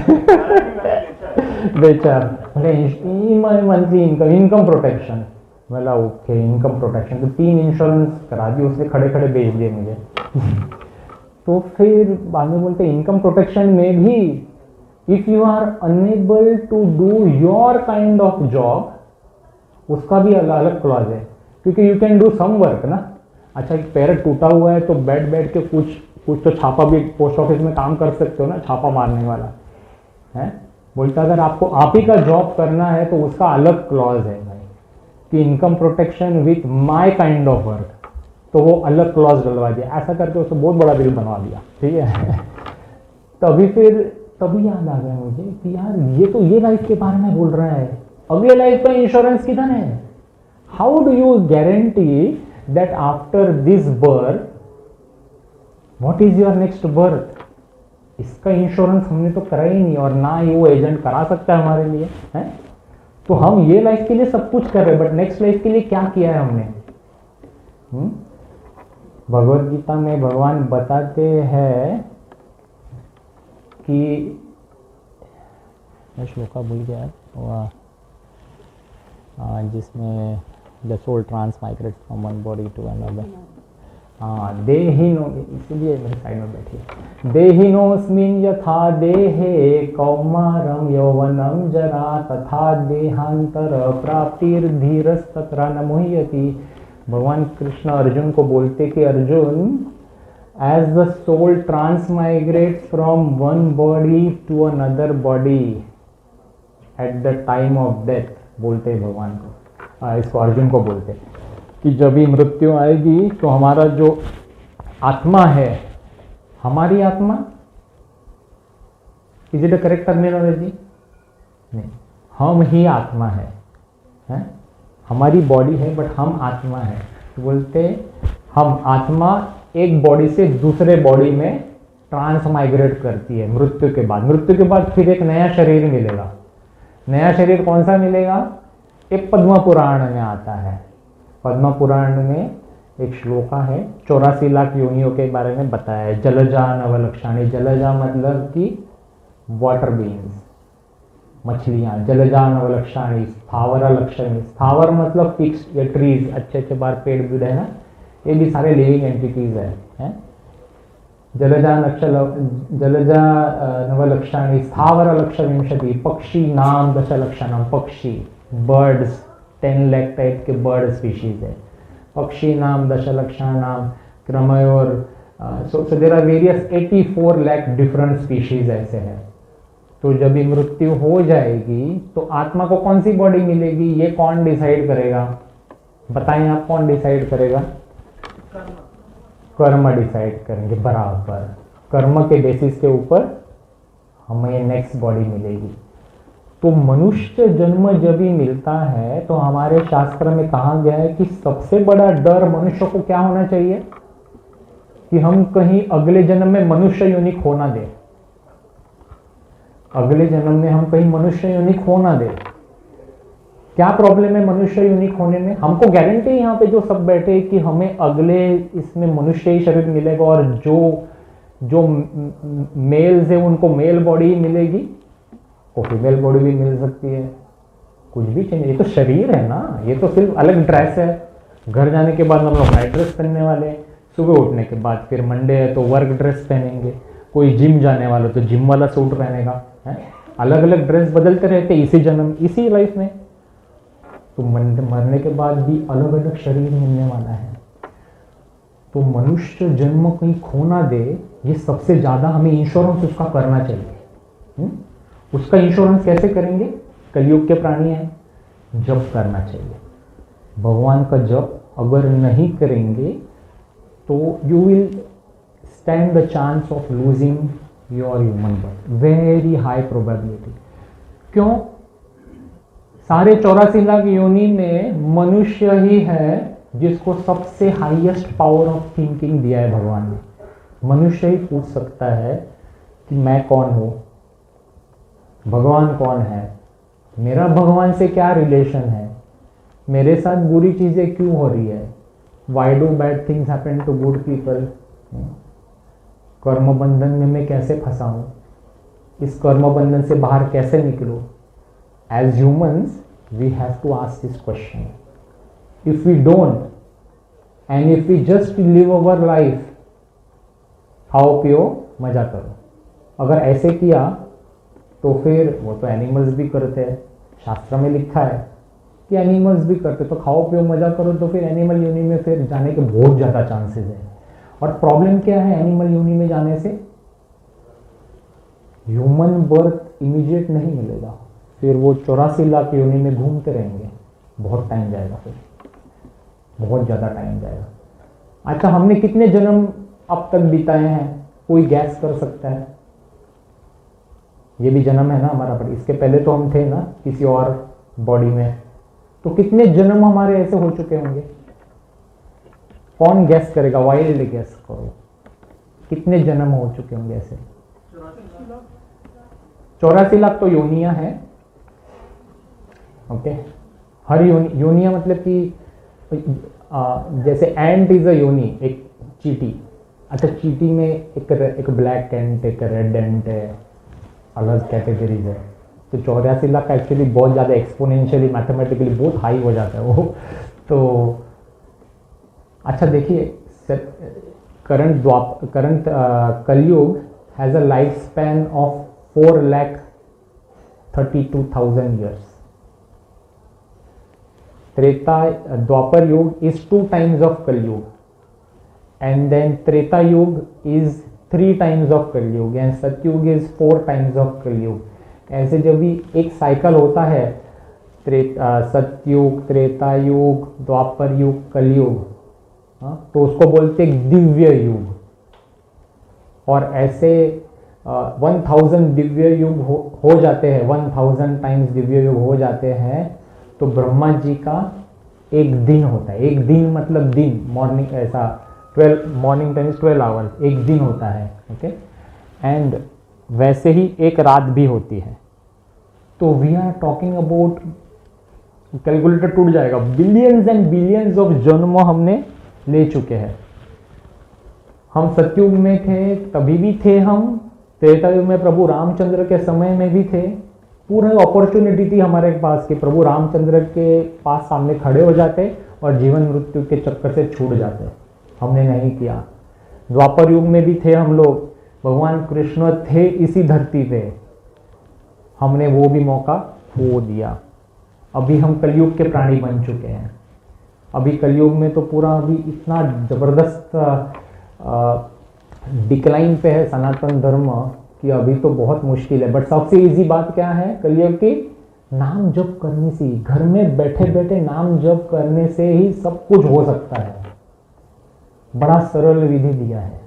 बेचार। Monthly income protection. बोला ओके इनकम प्रोटेक्शन, तो 3 इंश्योरेंस करा दिए उसने, खड़े खड़े बेच दिए मुझे। तो फिर बाद में बोलते इनकम प्रोटेक्शन में भी if you are unable to do your kind of job, उसका भी अलग अलग क्लॉज है, क्योंकि you can do some work ना। अच्छा, एक पैर टूटा हुआ है तो बैठ के कुछ तो छापा भी पोस्ट ऑफिस में काम कर सकते हो ना, छापा मारने वाला है। बोलता अगर आपको आप ही का जॉब करना है तो उसका अलग क्लॉज है भाई, कि income protection with my kind of work, तो वो अलग क्लॉज डलवा दिया। ऐसा करके उसको बहुत बड़ा बिल बनवा दिया, ठीक है। तभी याद आ गया मुझे कि यार ये लाइफ के बारे में बोल रहा है, अगले लाइफ का इंश्योरेंस किधर है? How do you guarantee that after this birth what is your next birth? इसका इंश्योरेंस हमने तो करा ही नहीं, और ना ही वो एजेंट करा सकता है हमारे लिए, है? तो हम ये लाइफ के लिए सब कुछ कर रहे हैं, बट नेक्स्ट लाइफ के लिए क्या किया है हमने? भगवद गीता में भगवान बताते हैं कि, मैं श्लोका भूल गया, जिसमें the soul transmigrate from one body to another. They he know, इसीलिए मेरे साइड में बैठी, दे ही नोस्मिन् यथा देहे कौमारम यौवनम जरा तथा देहांतर प्राप्तिर्धीरस्तत्र न मुह्यति। भगवान कृष्ण अर्जुन को बोलते कि Arjun, as the soul transmigrates from one body to another body at the time of death, बोलते हैं भगवान को, इसको अर्जुन को बोलते कि जब भी मृत्यु आएगी तो हमारा जो आत्मा है, हमारी आत्मा, is it a correct terminology? नहीं, हम ही आत्मा है? हमारी बॉडी है बट हम आत्मा है। तो बोलते हम आत्मा एक बॉडी से दूसरे बॉडी में ट्रांसमाइग्रेट करती है मृत्यु के बाद। मृत्यु के बाद फिर एक नया शरीर मिलेगा। नया शरीर कौन सा मिलेगा? एक पद्म पुराण में आता है। पद्म पुराण में एक श्लोका है, 84 लाख योनियों के बारे में बताया है। जलजा नवलक्षाणी, जलजा मतलब कि वाटर बीन्स, मछलियाँ। जलजा नवलक्षाणी, स्थावर लक्षणी, स्थावर मतलब फिक्स्ड, ये ट्रीज, अच्छे अच्छे बार पेड़ भी है ना, ये भी सारे लिविंग एंटिटीज है? जलजा नवलक्षाणी, स्थावर लक्षविंशति, पक्षी नाम दशलक्षणम, पक्षी, बर्ड्स, 10 लाख टाइप के बर्ड स्पीशीज है। पक्षी नाम दशलक्षणाम क्रमयोर, so there are various 84 lakh different species ऐसे हैं। तो जब भी मृत्यु हो जाएगी तो आत्मा को कौन सी बॉडी मिलेगी, ये कौन डिसाइड करेगा? बताएं आप, कौन डिसाइड करेगा? कर्म डिसाइड करेंगे। बराबर कर्म के बेसिस के ऊपर हमें नेक्स्ट बॉडी मिलेगी। तो मनुष्य जन्म जब भी मिलता है तो हमारे शास्त्र में कहा गया है कि सबसे बड़ा डर मनुष्य को क्या होना चाहिए? कि हम कहीं अगले जन्म में मनुष्य योनि खो ना दे। अगले जन्म में हम कहीं मनुष्य योनि खो ना दे। क्या प्रॉब्लम है मनुष्य योनि खोने में? हमको गारंटी है यहाँ पे जो सब बैठे कि हमें अगले इसमें मनुष्य ही शरीर मिलेगा, और जो मेल्स है उनको मेल बॉडी मिलेगी, को फीमेल बॉडी भी मिल सकती है, कुछ भी चाहिए। ये तो शरीर है ना, ये तो सिर्फ अलग ड्रेस है। घर जाने के बाद हम लोग नाइट ड्रेस पहनने वाले हैं, सुबह उठने के बाद फिर मंडे है तो वर्क ड्रेस पहनेंगे, कोई जिम जाने वाला तो जिम वाला सूट पहनेगा, है? अलग अलग ड्रेस बदलते रहते इसी जन्म, इसी लाइफ में। तो मरने के बाद भी अलग अलग शरीर मिलने वाला है। तो मनुष्य जन्म कहीं खो ना दे, ये सबसे ज़्यादा हमें इंश्योरेंस उसका करना चाहिए। उसका इंश्योरेंस कैसे करेंगे? कलयुग के प्राणी हैं, जप करना चाहिए। भगवान का जप अगर नहीं करेंगे तो you will stand the chance of losing your human birth, very high probability. क्यों? सारे 84 लाख योनि में मनुष्य ही है जिसको सबसे हाईएस्ट पावर ऑफ थिंकिंग दिया है भगवान ने। मनुष्य ही पूछ सकता है कि मैं कौन हूँ, भगवान कौन है, मेरा भगवान से क्या रिलेशन है, मेरे साथ बुरी चीज़ें क्यों हो रही है, why do bad things happen to good people, कर्म बंधन में मैं कैसे फंसा हूँ, इस कर्म बंधन से बाहर कैसे निकलूँ। As humans, we have to ask this question. If we don't, and if we just live our life, खाओ पियो मजा करो, अगर ऐसे किया तो फिर वो तो एनिमल्स भी करते हैं, शास्त्र में लिखा है कि एनिमल्स भी करते, तो खाओ पियो मजा करो, तो फिर एनिमल योनि में फिर जाने के बहुत ज़्यादा चांसेस है। और प्रॉब्लम क्या है एनिमल योनि में जाने से? ह्यूमन बर्थ इमीडिएट नहीं मिलेगा, फिर वो 84 लाख योनि में घूमते रहेंगे, बहुत टाइम जाएगा, फिर बहुत ज़्यादा टाइम जाएगा। अच्छा, हमने कितने जन्म अब तक बिताए हैं, कोई गैस कर सकता है? ये भी जन्म है ना हमारा, पर इसके पहले तो हम थे ना किसी और बॉडी में, तो कितने जन्म हमारे ऐसे हो चुके होंगे? कौन गैस करेगा? वाइल्ड गैस करो, कितने जन्म हो चुके होंगे ऐसे? 84 लाख तो योनियां हैं। ओके, हर योनिया मतलब कि जैसे एंट इज अ योनि, एक चींटी। अच्छा, चींटी में एक ब्लैक एंट, एक रेड एंट है, अलग कैटेगरीज है। तो 84 लाख का एक्चुअली बहुत ज़्यादा एक्सपोनेंशियली मैथमेटिकली बहुत हाई हो जाता है वो। तो अच्छा देखिए, current Kalyug has a life span of 4,32,000 years. Treta Dwapar yug is 2 times of Kalyug, and then Treta yug is 3 times of Kalyug, and Satyug is 4 times of Kalyug. ऐसे जब भी एक साइकिल होता है, सतयुग, त्रेता युग, द्वापर युग, कलयुग, तो उसको बोलते हैं दिव्य युग। और ऐसे 1000 दिव्य युग हो जाते हैं, 1000 टाइम्स दिव्य युग हो जाते हैं, तो ब्रह्मा जी का एक दिन होता है। एक दिन मतलब दिन, मॉर्निंग, ऐसा 12 मॉर्निंग टाइम्स 12 आवर्स, एक दिन होता है। ओके, एंड वैसे ही एक रात भी होती है। तो we are talking about, calculator टूट जाएगा, बिलियंस एंड बिलियंस ऑफ जन्म हमने ले चुके हैं। हम सतयुग में थे तभी भी थे, हम त्रेता युग में प्रभु रामचंद्र के समय में भी थे। पूरी अपॉर्चुनिटी थी हमारे पास कि प्रभु रामचंद्र के पास सामने खड़े हो जाते और जीवन मृत्यु के चक्कर से छूट जाते, हमने नहीं किया। द्वापर युग में भी थे हम लोग, भगवान कृष्ण थे इसी धरती पे, हमने वो भी मौका खो दिया। अभी हम कलयुग के प्राणी बन चुके हैं। अभी कलयुग में तो पूरा अभी इतना ज़बरदस्त डिक्लाइन पे है सनातन धर्म कि अभी तो बहुत मुश्किल है। बट सबसे इजी बात क्या है कलयुग की? नाम जप करने से, घर में बैठे बैठे नाम जप करने से ही सब कुछ हो सकता है। बड़ा सरल विधि दिया है,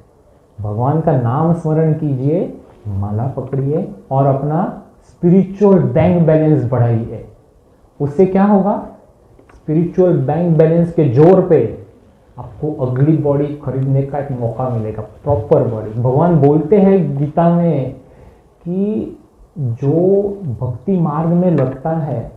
भगवान का नाम स्मरण कीजिए, माला पकड़िए और अपना स्पिरिचुअल बैंक बैलेंस बढ़ाइए। उससे क्या होगा? स्पिरिचुअल बैंक बैलेंस के जोर पे आपको अगली बॉडी खरीदने का एक मौका मिलेगा, प्रॉपर बॉडी। भगवान बोलते हैं गीता में कि जो भक्ति मार्ग में लगता है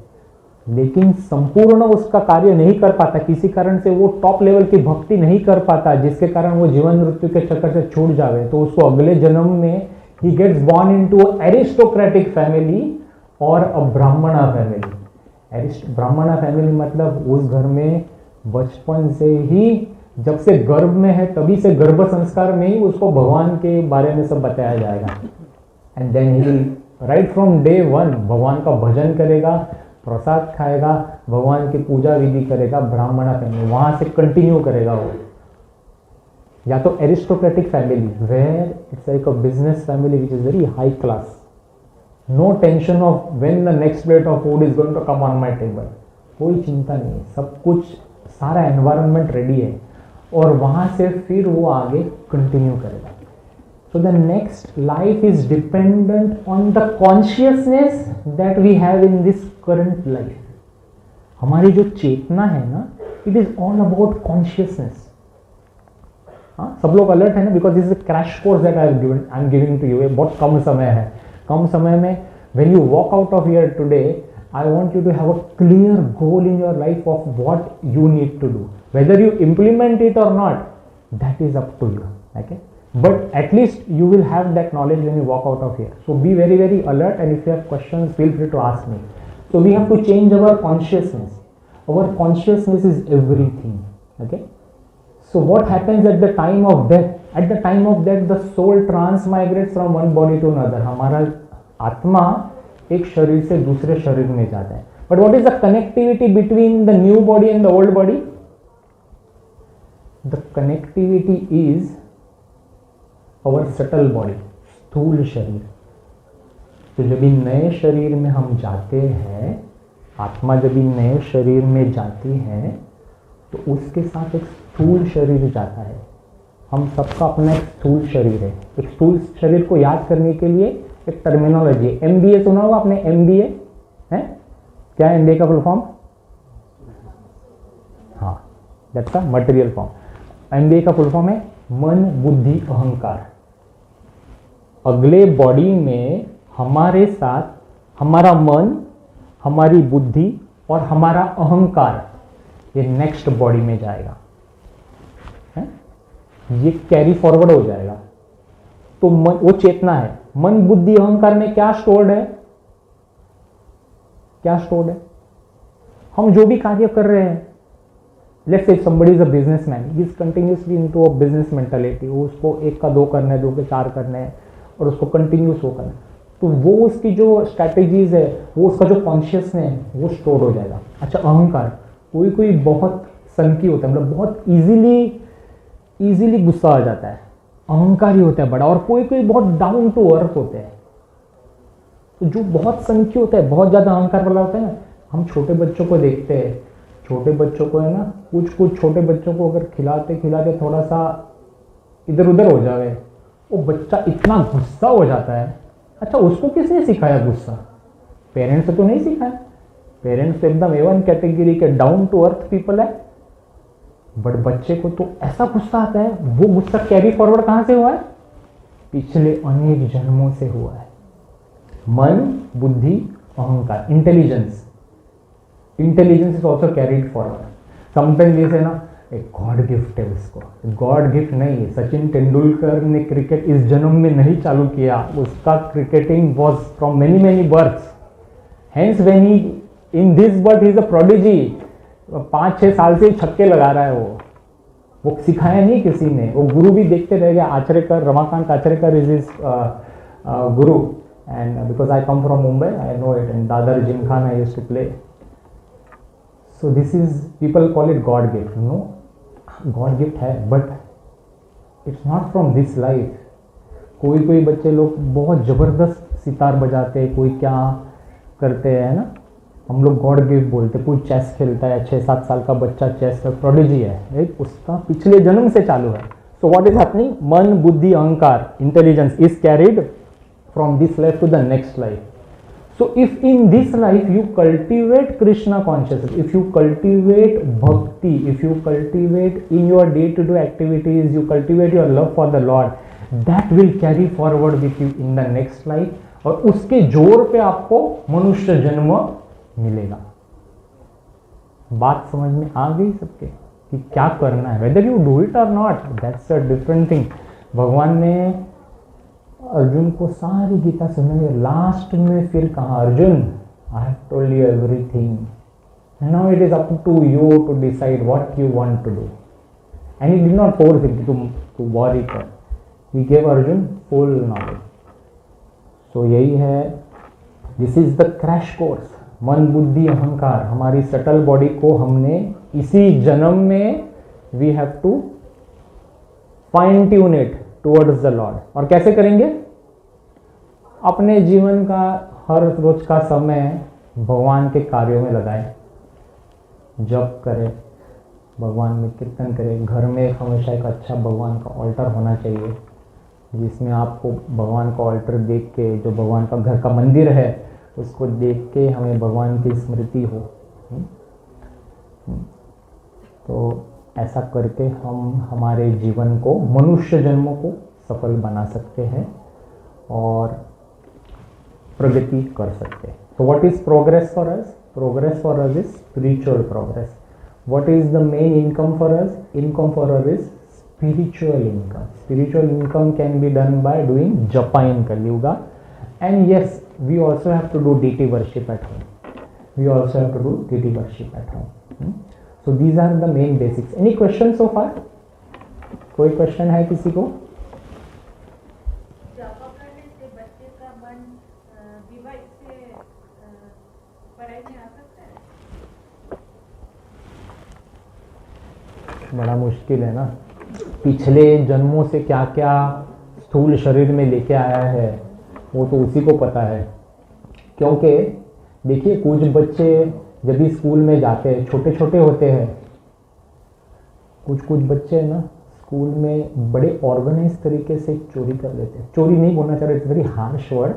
लेकिन संपूर्ण उसका कार्य नहीं कर पाता, किसी कारण से वो टॉप लेवल की भक्ति नहीं कर पाता, जिसके कारण वो जीवन मृत्यु के चक्कर से छूट जावे, तो उसको अगले जन्म में ही gets born into aristocratic family और अ ब्राह्मणा फैमिली। ब्राह्मणा फैमिली मतलब उस घर में बचपन से ही, जब से गर्भ में है तभी से गर्भ संस्कार में ही उसको भगवान के बारे में सब बताया जाएगा। And then he will write from day 1 भगवान का भजन करेगा, प्रसाद खाएगा, भगवान की पूजा विधि करेगा, ब्राह्मणा फैमिली, वहां से कंटिन्यू करेगा वो। या तो aristocratic family where it's like a business family which is very high class, no tension of when the next plate of food is going to come on my table, कोई चिंता नहीं, सब कुछ, सारा एनवायरनमेंट रेडी है, और वहां से फिर वो आगे कंटिन्यू करेगा। So the next life is dependent on the consciousness that we have in this current life. हमारी जो चेतना है ना, it is all about consciousness. हाँ, सब लोग अलर्ट है ना, because this is a crash course that I'm giving to you. बहुत कम समय है, कम समय में when you walk out of here today, I want you to have a clear goal in your life of what you need to do. Whether you implement it or not, that is up to you. Okay? But at least you will have that knowledge when you walk out of here. So be very, very alert, and if you have questions, feel free to ask me. So we have to change our consciousness. Our consciousness is everything. Okay? So what happens at the time of death? At the time of death, the soul transmigrates from one body to another. हमारा आत्मा एक शरीर से दूसरे शरीर में जाता है. But what is the connectivity between the new body and the old body? The connectivity is our subtle body, स्थूल शरीर. तो जब इन नए शरीर में हम जाते हैं, आत्मा जब इन नए शरीर में जाती है तो उसके साथ एक स्थूल शरीर जाता है. हम सबका अपना एक स्थूल शरीर है. एक स्थूल शरीर को याद करने के लिए एक टर्मिनोलॉजी है. एमबीए सुना होगा आपने? एमबीए है क्या? एमबीए का फुल फॉर्म? हाँ, that's a material form. MBA का फुल फॉर्म है मन, बुद्धि, अहंकार. अगले बॉडी में हमारे साथ हमारा मन, हमारी बुद्धि और हमारा अहंकार ये नेक्स्ट बॉडी में जाएगा. ये कैरी फॉरवर्ड हो जाएगा. तो मन, वो चेतना है. मन, बुद्धि, अहंकार में क्या स्टोर्ड है? क्या स्टोर्ड है? हम जो भी कार्य कर रहे हैं, let's say somebody is a businessman, he is continuously into a business mentality. उसको 1 का 2 करना है, 2 के 4 करना है और उसको कंटिन्यूस वो करना है. तो वो उसकी जो स्ट्रैटेजीज है, वो उसका जो कॉन्शियस है वो स्टोर हो जाएगा. अच्छा, अहंकार. कोई बहुत सनकी होता है, मतलब बहुत इजीली गुस्सा आ जाता है, अहंकारी होता है बड़ा. और कोई बहुत डाउन टू अर्थ होते हैं. तो जो बहुत सनकी होता है, बहुत ज्यादा अहंकार वाला होता है ना, हम छोटे बच्चों को देखते हैं. छोटे बच्चों को है ना, कुछ छोटे बच्चों को अगर खिलाते थोड़ा सा इधर उधर हो जाए, वो बच्चा इतना गुस्सा हो जाता है. अच्छा, उसको किसने सिखाया गुस्सा? पेरेंट्स से तो नहीं सिखाया. पेरेंट्स एकदम A1 कैटेगरी के डाउन टू अर्थ पीपल है. बट बच्चे को तो ऐसा गुस्सा आता है. वो गुस्सा कैरी फॉरवर्ड कहां से हुआ है? पिछले अनेक जन्मों से हुआ है. मन, बुद्धि, अहंकार, intelligence is also carried forward. Sometimes जैसे ना एक गॉड गिफ्ट है उसको. गॉड गिफ्ट नहीं है. सचिन तेंदुलकर ने क्रिकेट इस जन्म में नहीं चालू किया. उसका cricketing was from many births. Hence when he in this birth he is a prodigy. 5-6 साल से छक्के लगा रहा है. वो सिखाया नहीं किसी ने. वो गुरु भी देखते रह गए. Achrekar, Ramakant Achrekar is is guru. And because I come from Mumbai, I know it. And Dadar Gymkhana I used to play. So this is, people call it god gift. No, god gift है but it's not from this life. कोई बच्चे लोग बहुत जबरदस्त सितार बजाते हैं, कोई क्या करते हैं ना, हम लोग गॉड गिफ्ट बोलते. कोई चेस खेलता है, 6-7 साल का बच्चा चेस में प्रोडिजी है, एक उसका पिछले जन्म से चालू है. So what is happening? मन, बुद्धि, अहंकार, intelligence is carried from this life to the next life. So if in this life you cultivate Krishna consciousness, if you cultivate bhakti, if you cultivate in your day-to-day activities, you cultivate your love for the Lord, that will carry forward with you in the next life. और उसके जोर पे आपको मनुष्य जन्म मिलेगा. बात समझ में आ गई सबके कि क्या करना है? whether you do it or not, that's a different thing. भगवान ने अर्जुन को सारी गीता सुनाई. लास्ट में फिर कहा, Arjun I have told you everything, now it is up to you to decide what you want to do. And he did not force him to वरी कर. He gave Arjun full knowledge. So यही है, this is the crash course. मन, बुद्धि, अहंकार, हमारी subtle body को हमने इसी जन्म में we have to fine tune it towards the lord. और कैसे करेंगे? अपने जीवन का हर रोज का समय भगवान के कार्यों में लगाएं. जप करें, भगवान में कीर्तन करें. घर में हमेशा एक अच्छा भगवान का ऑल्टर होना चाहिए, जिसमें आपको भगवान का ऑल्टर देख के, जो भगवान का घर का मंदिर है उसको देख के हमें भगवान की स्मृति हो. तो ऐसा करके हम हमारे जीवन को, मनुष्य जन्मों को सफल बना सकते हैं और प्रगति कर सकते हैं. तो what is progress for us? Progress for us is spiritual progress. What is the main income for us? Income for us is spiritual income. Spiritual income can be done by doing japa in Kali Yuga. And yes, we also have to do deity worship at home. We also have to do deity worship at home. So these are the main basics. Any questions so far? कोई question है किसी को? जप करने से बच्चे का मन विवाहित से बड़ा मुश्किल है ना। पिछले जन्मों से क्या क्या स्थूल शरीर में लेके आया है वो तो उसी को पता है। क्योंकि देखिए कुछ बच्चे जब भी स्कूल में जाते हैं, छोटे छोटे होते हैं, कुछ बच्चे ना स्कूल में बड़े ऑर्गेनाइज तरीके से चोरी कर लेते हैं। चोरी नहीं बोलना चाह रहे, वेरी हार्श वर्ड,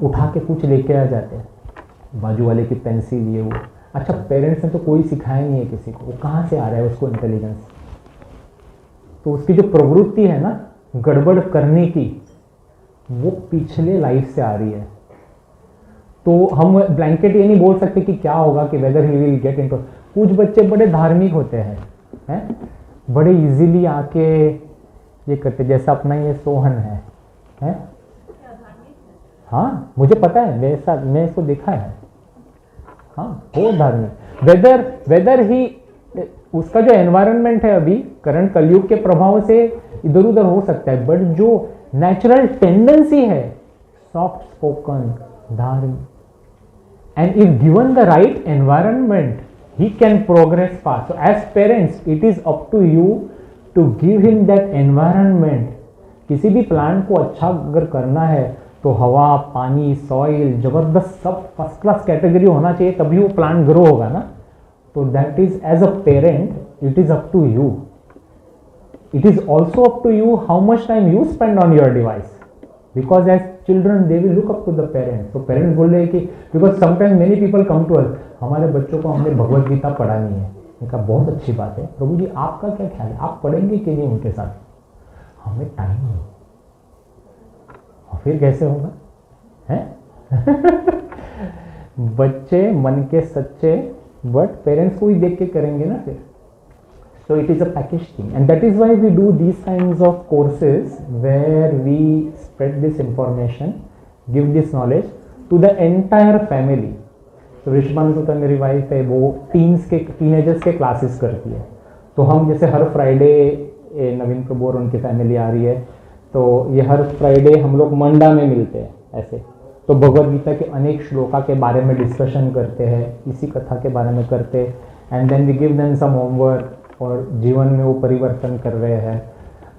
उठा के कुछ लेके आ जाते हैं, बाजू वाले की पेंसिल ये वो। अच्छा, पेरेंट्स ने तो कोई सिखाया नहीं है किसी को, वो कहाँ से आ रहा है उसको इंटेलिजेंस। तो उसकी जो प्रवृत्ति है ना गड़बड़ करने की, वो पिछले लाइफ से आ रही है। तो हम ब्लैंकेट ये नहीं बोल सकते कि क्या होगा कि weather he will get into. कुछ बच्चे बड़े धार्मिक होते हैं, बड़े इजीली आके ये करते, जैसा अपना ये सोहन है? हाँ मुझे पता है, वैसा मैं इसको देखा है। हाँ बहुत धार्मिक। वेदर ही उसका जो एनवायरनमेंट है अभी करंट कलयुग के प्रभाव से इधर उधर हो सकता है, बट जो नेचुरल टेंडेंसी है सॉफ्ट स्पोकन, धार्मिक, and if given the right environment he can progress fast. So as parents it is up to you to give him that environment. किसी भी प्लांट को अच्छा अगर करना है तो हवा, पानी, सॉइल जबरदस्त सब फर्स्ट क्लास कैटेगरी होना चाहिए, तभी वो प्लांट ग्रो होगा ना। तो that is as a parent it is up to you. It is also up to you how much time you spend on your device, because as children they will look up to the parents. तो parents बोल रहे हैं कि because sometimes many people come to us, हमारे बच्चों को हमने भगवत गीता पढ़ानी है। उनका बहुत अच्छी बात है, प्रभु जी आपका क्या ख्याल है, आप पढ़ेंगे कि नहीं उनके साथ? हमें टाइम नहीं, और फिर कैसे होगा है? बच्चे मन के सच्चे, बट पेरेंट्स को ही देख के करेंगे ना फिर। So it is a package thing, and that is why we do these kinds of courses where we spread this information, give this knowledge to the entire family. तो ऋषभानुसुता मेरी वाइफ है, वो टीनेजर्स के क्लासेस करती है। तो हम जैसे हर फ्राइडे नवीन प्रभु और उनकी फैमिली आ रही है, तो ये हर फ्राइडे हम लोग मंडा में मिलते हैं ऐसे। तो भगवद गीता के अनेक श्लोका के बारे में डिस्कशन करते हैं, इसी कथा के बारे में करते हैं, and then we give them some homework, और जीवन में वो परिवर्तन कर रहे हैं,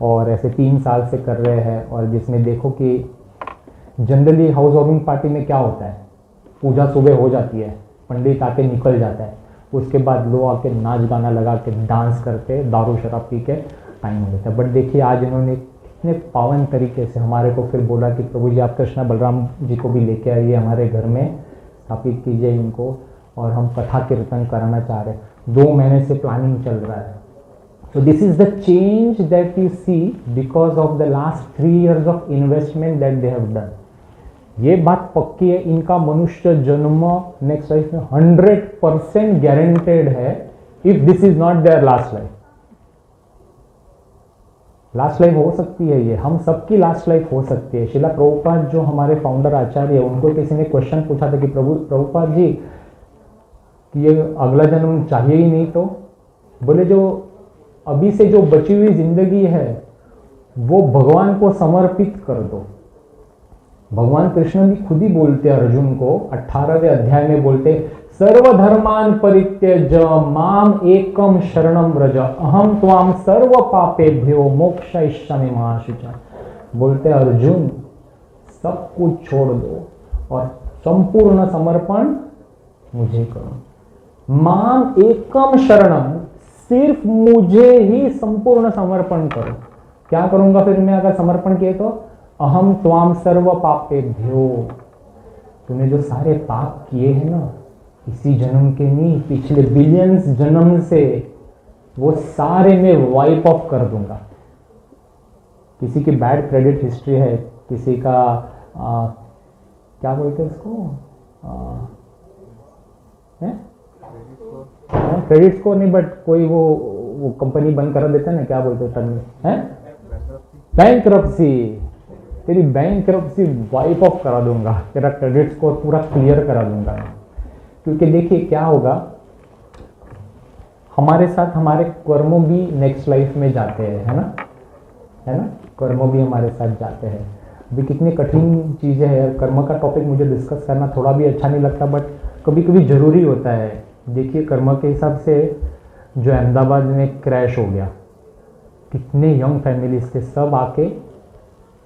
और ऐसे 3 साल से कर रहे हैं। और जिसमें देखो कि जनरली हाउस वार्मिंग पार्टी में क्या होता है, पूजा सुबह हो जाती है, पंडित आके निकल जाता है, उसके बाद लोग आके नाच गाना लगा के डांस करके दारू शराब पी के टाइम हो जाता है। बट देखिए आज इन्होंने कितने पावन तरीके से हमारे को फिर बोला कि प्रभु जी आप कृष्णा बलराम जी को भी लेके आइए हमारे घर में, स्थापित कीजिए इनको, और हम कथा कीर्तन कराना चाह रहे हैं। 2 महीने से प्लानिंग चल रहा है। So this is the change that you see because of the last 3 years of investment that they have done. ये बात पक्की है, इनका मनुष्य जन्म नेक्स्ट लाइफ में 100% गारंटेड है, if this is not their last life. Last life हो सकती है, ये हम सबकी लास्ट लाइफ हो सकती है। शिला प्रभुपाद जो हमारे फाउंडर आचार्य है, उनको किसी ने क्वेश्चन पूछा था कि प्रभुपाद जी ये अगला जन्म चाहिए ही नहीं, तो बोले जो अभी से जो बची हुई जिंदगी है वो भगवान को समर्पित कर दो। भगवान कृष्ण भी खुद ही बोलते अर्जुन को 18वें अध्याय में बोलते, सर्वधर्मान परित्यज्य माम एकम शरणम व्रज अहम त्वाम सर्व पापेभ्यो मोक्षयिष्यामि मा शुचा। बोलते अर्जुन सब कुछ छोड़ दो और संपूर्ण समर्पण मुझे करो। माम एकम शरणम, सिर्फ मुझे ही संपूर्ण समर्पण करो। क्या करूंगा फिर मैं अगर समर्पण किए तो? अहम त्वाम सर्व पापेभ्यो, तूने जो सारे पाप किए हैं ना, इसी जन्म के नहीं पिछले बिलियंस जन्म से, वो सारे मैं वाइप ऑफ कर दूंगा। किसी की बैड क्रेडिट हिस्ट्री है, किसी का क्या बोलते हैं इसको, क्रेडिट स्कोर नहीं, बट कोई वो कंपनी बंद करा देता है ना, क्या बोलते हैं, बैंकरप्सी। तेरी बैंकरप्सी वाइप ऑफ करा दूंगा, तेरा क्रेडिट स्कोर पूरा क्लियर करा दूंगा। क्योंकि देखिए क्या होगा, हमारे साथ हमारे कर्मों भी नेक्स्ट लाइफ में जाते हैं, है ना, कर्मों भी हमारे साथ जाते हैं। अभी कितनी कठिन चीज़ें हैं, कर्म का टॉपिक मुझे डिस्कस करना थोड़ा भी अच्छा नहीं लगता, बट कभी कभी ज़रूरी होता है। देखिए कर्म के हिसाब से जो अहमदाबाद में क्रैश हो गया, कितने यंग फैमिलीज थे, सब आके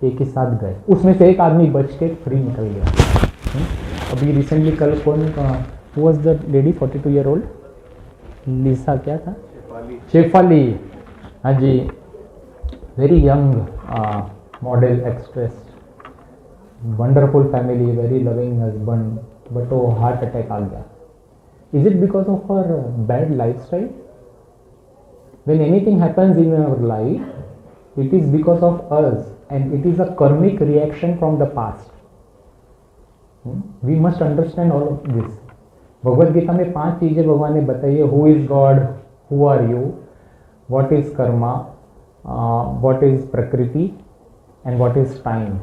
एक ही साथ गए, उसमें से एक आदमी बच के फ्री निकल गया। अभी रिसेंटली कल कौन who was the lady 42 year old, Lisa क्या था, शेफाली, हाँ जी, very young model actress, wonderful family, very loving husband, but वो हार्ट अटैक आ गया। Is it because of her bad life style? When anything happens in our life, it is because of us and it is a karmic reaction from the past. We must understand all of this. Bhagavad Gita में 5 चीजें भगवान ने बताई है, who is God, who are you, what is karma, what is प्रकृति and what is time.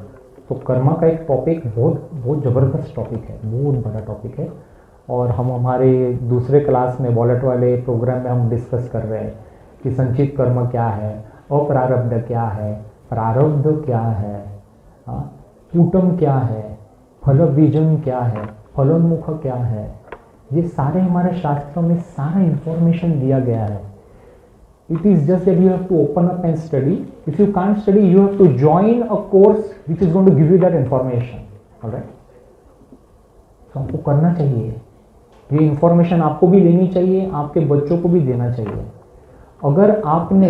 तो कर्मा का एक टॉपिक बहुत ज़बरदस्त टॉपिक है, बहुत बड़ा टॉपिक है, और हम हमारे दूसरे क्लास में वॉलेट वाले प्रोग्राम में हम डिस्कस कर रहे हैं कि संचित कर्म क्या है, अप्रारब्ध क्या है, प्रारब्ध क्या है, कूटम क्या है, फल बीजम क्या है, फलोन्मुख क्या है, ये सारे हमारे शास्त्रों में सारा इंफॉर्मेशन दिया गया है। It is just that you have to open up and study. If you can't study, you have to join a course which is going to give you that information. Alright, तो आपको करना चाहिए, ये information आपको भी लेनी चाहिए, आपके बच्चों को भी देना चाहिए। अगर आपने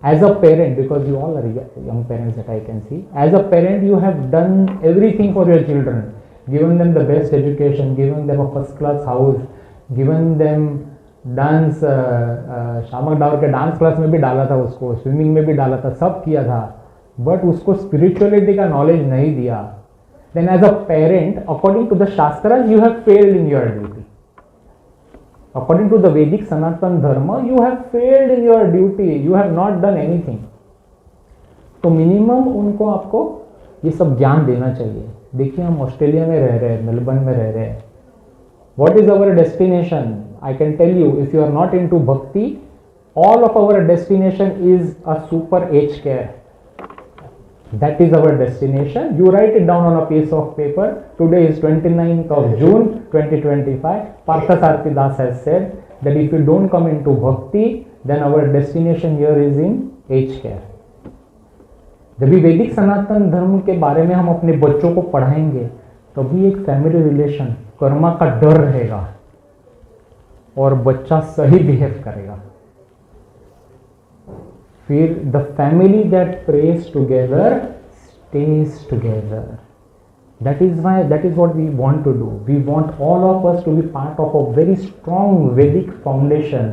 as a parent, because you all are young parents that I can see, as a parent you have done everything for your children, given them the best education, given them a first class house, given them dance, Shiamak Davar के dance class में भी डाला था उसको, swimming में भी डाला था, सब किया था, बट उसको स्पिरिचुअलिटी का नॉलेज नहीं दिया, then as a parent according to the shastras you have failed in your duty. According to the Vedic Sanatan Dharma, you have failed in your duty. You have not done anything. तो minimum उनको आपको ये सब ज्ञान देना चाहिए। देखिए, हम ऑस्ट्रेलिया में रह रहे हैं, मेलबर्न में रह रहे हैं। What is our destination? I can tell you, if you are not into bhakti, all of our destination is a super aged care. That is our destination. You write it down on a piece of paper. Today is 29th of June 2025. Parthasarathi Das has said that if you don't come into bhakti, then our destination here is in aged care. जब भी वैदिक सनातन धर्म के बारे में हम अपने बच्चों को पढ़ाएंगे, तभी एक फैमिली रिलेशन, कर्मा का डर रहेगा और बच्चा सही बिहेव करेगा। फिर the family that praise together stage together. That is what we want to do. We want all of us to be part of a very strong Vedic foundation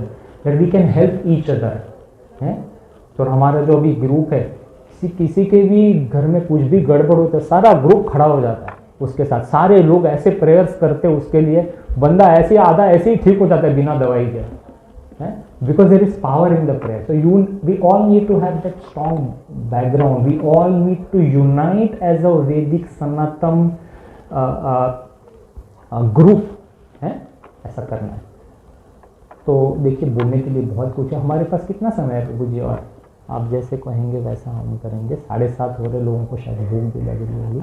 that we can help each other. है? तो हमारा जो अभी group है, किसी के भी घर में कुछ भी गड़बड़ होता है, सारा ग्रुप खड़ा हो जाता है उसके साथ, सारे लोग ऐसे प्रेयर्स करते हैं उसके लिए, बंदा ऐसे आधा ऐसे ही ठीक हो जाता है बिना दवाई के, because there is power in the prayer. So we all need to have that strong background. We all need to unite as a Vedic Sanatan group, है, ऐसा करना है। तो देखिए, बोलने के लिए बहुत कुछ है, हमारे पास कितना समय है प्रभु जी, और आप जैसे कहेंगे वैसा हम करेंगे। 7:30 हो रहे, लोगों को शायद भूख भी लग रही होगी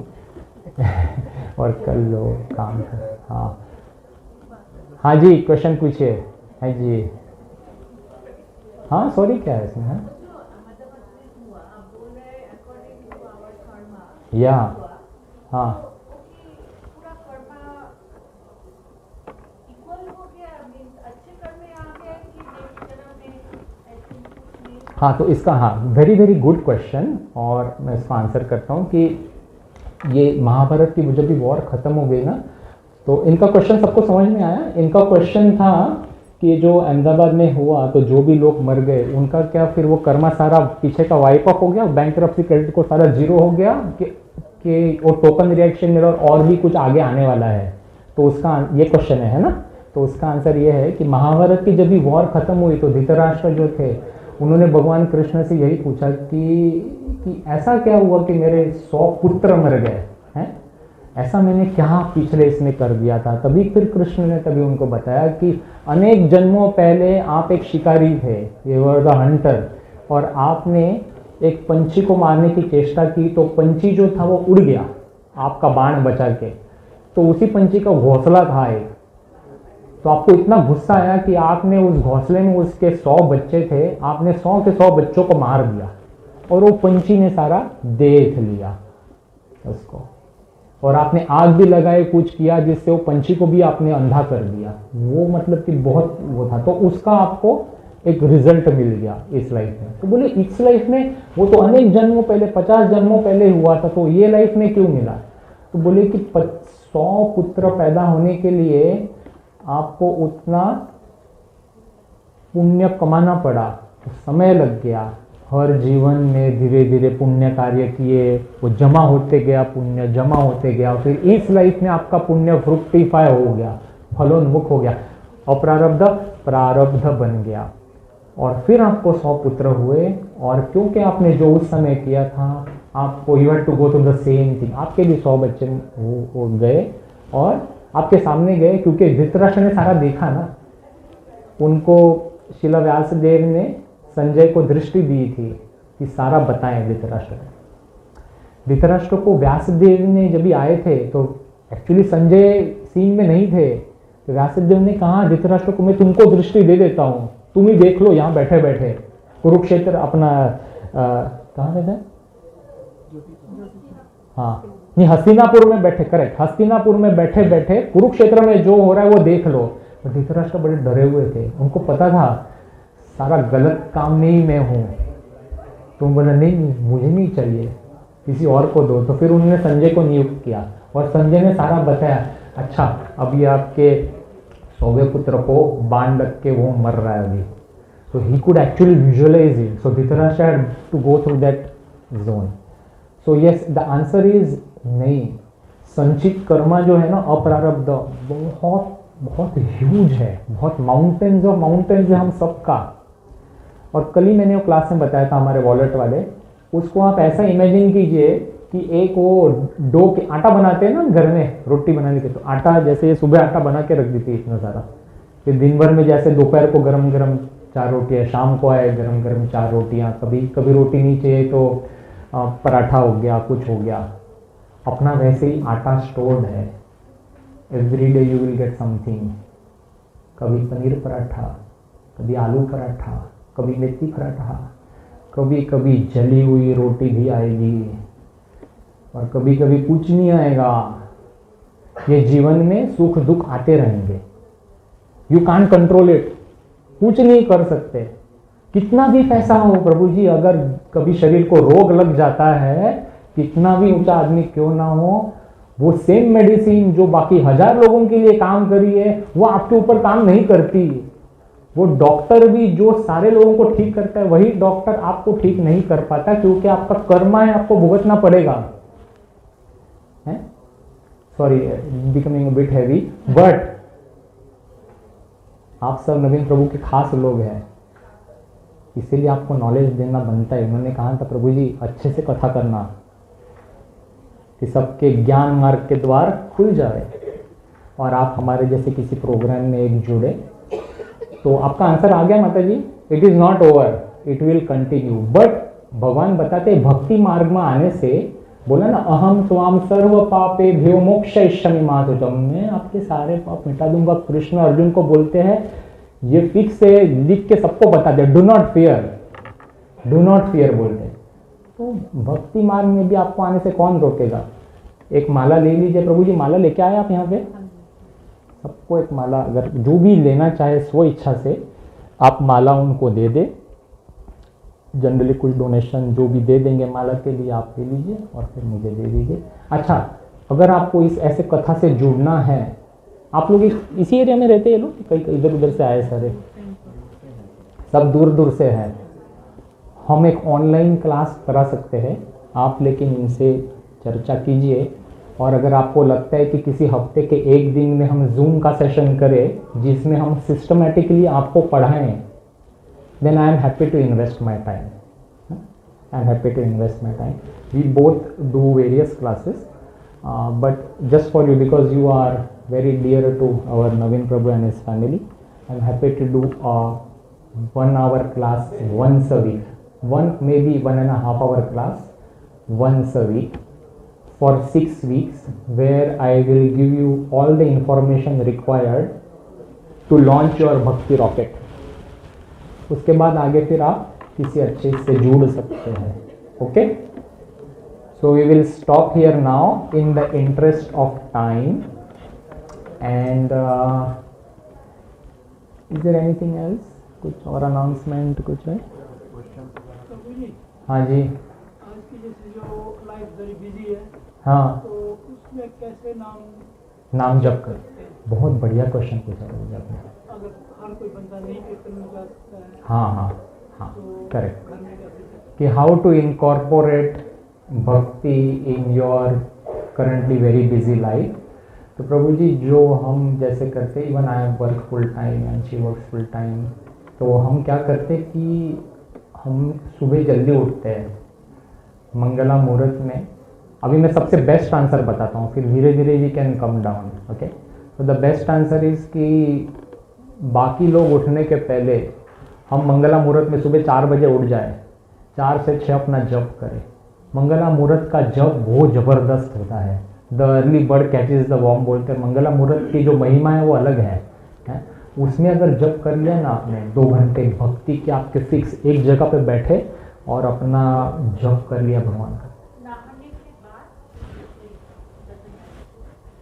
और कल लोग काम कर। हाँ जी, क्वेश्चन पूछिए। है जी, हाँ, सॉरी, क्या है इसमें? या हाँ, हाँ, तो इसका, हाँ, वेरी वेरी गुड क्वेश्चन, और मैं इसका आंसर करता हूँ कि ये महाभारत की जब भी वॉर ख़त्म हो गई ना, तो इनका क्वेश्चन सबको समझ में आया। इनका क्वेश्चन था कि जो अहमदाबाद में हुआ, तो जो भी लोग मर गए उनका क्या, फिर वो कर्मा सारा पीछे का वाइप अप हो गया, बैंकरप्सी क्रेडिट को सारा जीरो हो गया कि वो टोकन रिएक्शन मिरर और भी कुछ आगे आने वाला है? तो उसका ये क्वेश्चन है ना। तो उसका आंसर ये है कि महाभारत की जब भी वॉर खत्म हुई तो धृतराष्ट्र जो थे उन्होंने भगवान कृष्ण से यही पूछा कि ऐसा क्या हुआ कि मेरे 100 पुत्र मर गए हैं, ऐसा मैंने क्या पिछले इसमें कर दिया था। तभी फिर कृष्ण ने तभी उनको बताया कि अनेक जन्मों पहले आप एक शिकारी थे, ये वर द हंटर, और आपने एक पंछी को मारने की चेष्टा की, तो पंछी जो था वो उड़ गया आपका बाण बचा के, तो उसी पंछी का घोंसला था एक, तो आपको इतना गुस्सा आया कि आपने उस घोंसले में उसके 100 बच्चे थे, आपने 100 के 100 बच्चों को मार दिया और वो पंछी ने सारा देख लिया उसको, और आपने आग भी लगाए, कुछ किया जिससे वो पंछी को भी आपने अंधा कर दिया। वो मतलब कि बहुत वो था, तो उसका आपको एक रिजल्ट मिल गया इस लाइफ में। तो बोले इस लाइफ में वो तो अनेक जन्मों पहले, 50 जन्मों पहले हुआ था, तो ये लाइफ में क्यों मिला? तो बोले कि 100 पुत्र पैदा होने के लिए आपको उतना पुण्य कमाना पड़ा, तो समय लग गया। हर जीवन में धीरे धीरे पुण्य कार्य किए, वो जमा होते गया, पुण्य जमा होते गया, फिर इस लाइफ में आपका पुण्य फ्रुक्टिफाई हो गया, फलोन्मुख हो गया, अप्रारब्ध प्रारब्ध बन गया, और फिर आपको 100 पुत्र हुए। और क्योंकि आपने जो उस समय किया था, आपको you had to go through the same thing, आपके भी 100 बच्चे हो गए और आपके सामने गए, क्योंकि धृतराष्ट्र ने सारा देखा ना। उनको शिला व्यासदेव ने संजय को दृष्टि दी थी कि सारा बताएं धृतराष्ट्र को। धृतराष्ट्र को व्यासदेव ने जब भी आए थे तो एक्चुअली संजय सीन में नहीं थे, तो व्यासदेव ने कहा धृतराष्ट्र को मैं तुमको दृष्टि दे देता हूँ, तुम ही देख लो यहाँ बैठे बैठे। कुरुक्षेत्र अपना कहाँ रहता है? हाँ नहीं, हस्तिनापुर में बैठे, करेक्ट, हस्तिनापुर में बैठे बैठे कुरुक्षेत्र में जो हो रहा है वो देख लो। तो धृतराष्ट्र बड़े डरे हुए थे, उनको पता था सारा गलत काम में ही मैं हूँ। तो बोला नहीं मुझे नहीं चाहिए, किसी और को दो। तो फिर उन्होंने संजय को नियुक्त किया और संजय ने सारा बताया, अच्छा अब ये आपके 100वें पुत्र को बाण लग के वो मर रहा है अभी। So he could actually visualize it. So Dhritarashtra had to go through that zone. So yes, the answer is नहीं। संचित कर्मा जो है ना, अप्रारब्ध, बहुत बहुत ह्यूज है, बहुत माउंटेन्स ऑफ माउंटेन्स है हम सबका। और कल ही मैंने वो क्लास में बताया था हमारे वॉलेट वाले, उसको आप ऐसा इमेजिन कीजिए कि एक वो डो के आटा बनाते हैं ना घर में रोटी बनाने के, तो आटा जैसे ये सुबह आटा बना के रख दी थी इतना सारा, फिर दिन भर में जैसे दोपहर को गरम गरम 4 रोटियाँ, शाम को आए गरम गरम 4 रोटियाँ, कभी कभी रोटी नहीं चाहिए तो पराठा हो गया, कुछ हो गया। अपना वैसे ही आटा स्टोर्ड है, every day you will get something. कभी पनीर पराठा, कभी आलू पराठा, कभी मेथी पराठा, कभी कभी जली हुई रोटी भी आएगी, और कभी कभी कुछ नहीं आएगा। ये जीवन में सुख दुख आते रहेंगे, यू कांट कंट्रोल इट, कुछ नहीं कर सकते। कितना भी पैसा हो प्रभु जी, अगर कभी शरीर को रोग लग जाता है, कितना भी ऊंचा आदमी क्यों ना हो, वो सेम मेडिसिन जो बाकी 1000 लोगों के लिए काम करी है वो आपके ऊपर काम नहीं करती। वो डॉक्टर भी जो सारे लोगों को ठीक करता है, वही डॉक्टर आपको ठीक नहीं कर पाता, क्योंकि आपका कर्मा है, आपको भुगतना पड़ेगा। Sorry becoming a bit heavy, but आप सब नवीन प्रभु के खास लोग हैं, इसीलिए आपको नॉलेज देना बनता है। उन्होंने कहा था प्रभु जी अच्छे से कथा करना कि सबके ज्ञान मार्ग के द्वार खुल जाए, और आप हमारे जैसे किसी प्रोग्राम में एक जुड़े। तो आपका आंसर आ गया माता जी, it is not over, it will continue. But भगवान बताते भक्ति मार्ग में आने से, बोला ना अहम स्वाम सर्व पापे भ्यो मोक्षयिष्यामि मा शुचम, मैं आपके सारे पाप मिटा दूंगा। कृष्ण अर्जुन को बोलते हैं, ये फिक्स से लिख के सबको बता दे, do not fear, do not fear बोलते हैं। तो भक्ति मार्ग में भी आपको आने से कौन रोकेगा? एक माला ले लीजिए, प्रभु जी माला लेके आए आप यहाँ पे, सबको एक माला, अगर जो भी लेना चाहे स्व इच्छा से आप माला उनको दे दे। जनरली कुछ डोनेशन जो भी दे देंगे माला के लिए आप ले लीजिए और फिर मुझे दे दीजिए। अच्छा, अगर आपको इस ऐसे कथा से जुड़ना है, आप लोग इसी एरिया में रहते हैं लोग, कई इधर उधर से आए सारे, सब दूर दूर से हैं, हम एक ऑनलाइन क्लास करा सकते हैं आप, लेकिन इनसे चर्चा कीजिए। और अगर आपको लगता है कि किसी हफ्ते के एक दिन में हम जूम का सेशन करें जिसमें हम सिस्टमेटिकली आपको पढ़ाएं, then I am happy to invest my time. I am happy to invest my time. We both do various classes, but just for you, because you are very dear to our Naveen Prabhu and his family, I am happy to do a 1 hour class once a week, maybe 1.5 hour class once a week for 6 weeks, where I will give you all the information required to launch your bhakti rocket. उसके बाद आगे फिर आप किसी अच्छे से जुड़ सकते हैं। Okay, so we will stop here now in the interest of time and is there anything else, कुछ और अनाउंसमेंट कुछ है? हाँ जी। आज की जैसे जो लाइफ बड़ी बिजी है, हाँ, तो उसमें कैसे नाम जप कर, बहुत बढ़िया क्वेश्चन पूछा मुझे आपने। अगर हर कोई बंदा नहीं कीर्तन में जा सकता है, हाँ हाँ हाँ, तो करेक्ट, घर में कैसे सकते कि हाउ टू इनकॉर्पोरेट भक्ति in your currently very busy life. तो प्रभु जी, जो हम जैसे करते, even I work full time and she work full time, तो हम क्या करते कि हम सुबह जल्दी उठते हैं मंगला मुहूर्त में। अभी मैं सबसे बेस्ट आंसर बताता हूँ, फिर धीरे धीरे we can come down. Okay, तो द बेस्ट आंसर इज़ कि बाकी लोग उठने के पहले हम मंगला मुहूर्त में सुबह 4 बजे उठ जाए, 4 से 6 अपना जप करें। मंगला मुहूर्त का जप बहुत ज़बरदस्त होता है। The early bird catches the worm बोलते हैं। मंगला मुहूर्त की जो महिमा है वो अलग है। उसमें अगर जप कर लिया ना आपने 2 घंटे भक्ति के, आपके फिक्स एक जगह पे बैठे और अपना जप कर लिया भगवान का।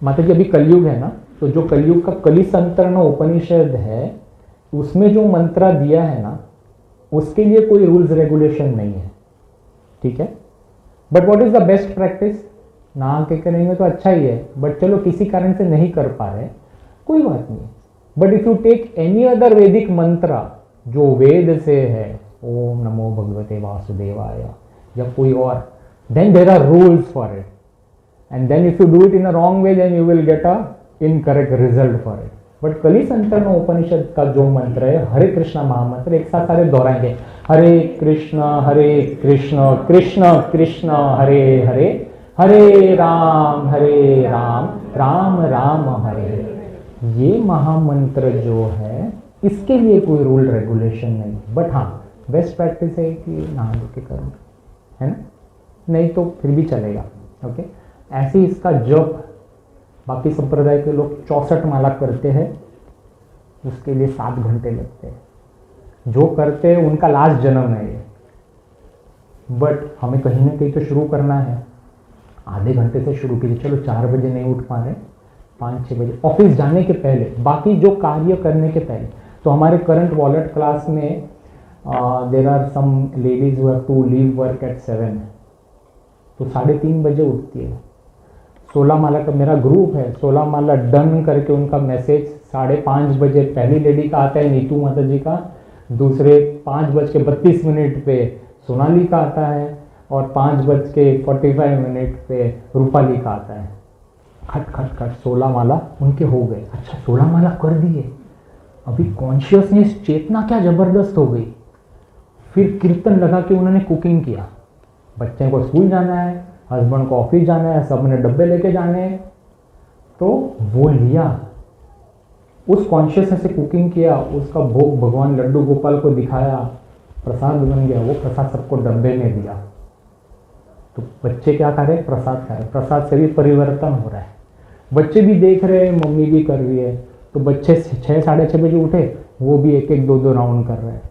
माता जी, अभी कलयुग है ना, तो जो कलयुग का कली संतरण उपनिषद है, उसमें जो मंत्र दिया है ना, उसके लिए कोई रूल्स रेगुलेशन नहीं है, ठीक है। But what is the best practice? ना के करेंगे तो अच्छा ही है, बट चलो किसी कारण से नहीं कर पा रहे, कोई बात नहीं। But if you take any other Vedic mantra जो वेद से है, ओम नमो भगवते वासुदेवाय या कोई और, then there are rules for it, and then if you do it in a wrong way, then you will get a incorrect result for it. But कली संतरण उपनिषद का जो मंत्र है, हरे कृष्णा महामंत्र, एक साथ सारे दोहराएंगे, हरे कृष्णा कृष्ण कृष्ण हरे हरे, हरे राम राम राम हरे। ये महामंत्र जो है, इसके लिए कोई रूल रेगुलेशन नहीं। बट हाँ, बेस्ट प्रैक्टिस है कि नहा धो के करो, है ना, नहीं तो फिर भी चलेगा। ओके, ऐसे ही इसका जप बाकी संप्रदाय के लोग 64 माला करते हैं, उसके लिए 7 घंटे लगते हैं। जो करते हैं उनका लास्ट जन्म है ये। बट हमें कहीं ना कहीं तो शुरू करना है, आधे घंटे से शुरू कीजिए। चलो 4 बजे नहीं उठ पा रहे, 5-6 बजे ऑफिस जाने के पहले, बाकी जो कार्य करने के पहले। तो हमारे करंट वॉलेट क्लास में there are some ladies who have to leave work at 7, तो 3:30 बजे उठती है। 16 माला का मेरा ग्रुप है, 16 माला डन करके उनका मैसेज 5:30 बजे पहली लेडी का आता है, नीतू माता जी का, दूसरे 5:32 पे सोनाली का आता है, और 5:45 पे रूपाली का आता है। खट खट खट 16 माला उनके हो गए। अच्छा, 16 माला कर दिए, अभी कॉन्शियसनेस, चेतना क्या ज़बरदस्त हो गई। फिर कीर्तन लगा के उन्होंने कुकिंग किया, बच्चे को स्कूल जाना है, हस्बैंड को ऑफिस जाना है, सब ने डब्बे लेके जाने हैं, तो वो लिया, उस कॉन्शियसनेस से कुकिंग किया, उसका भोग भगवान लड्डू गोपाल को दिखाया, प्रसाद बन गया, वो प्रसाद सबको डब्बे में दिया। तो बच्चे क्या खा रहे हैं? प्रसाद खा रहे हैं। प्रसाद से भी परिवर्तन हो रहा है, बच्चे भी देख रहे हैं, मम्मी भी कर रही है। तो बच्चे 6-6:30 बजे उठे, वो भी 1-1, 2-2 राउंड कर रहे हैं।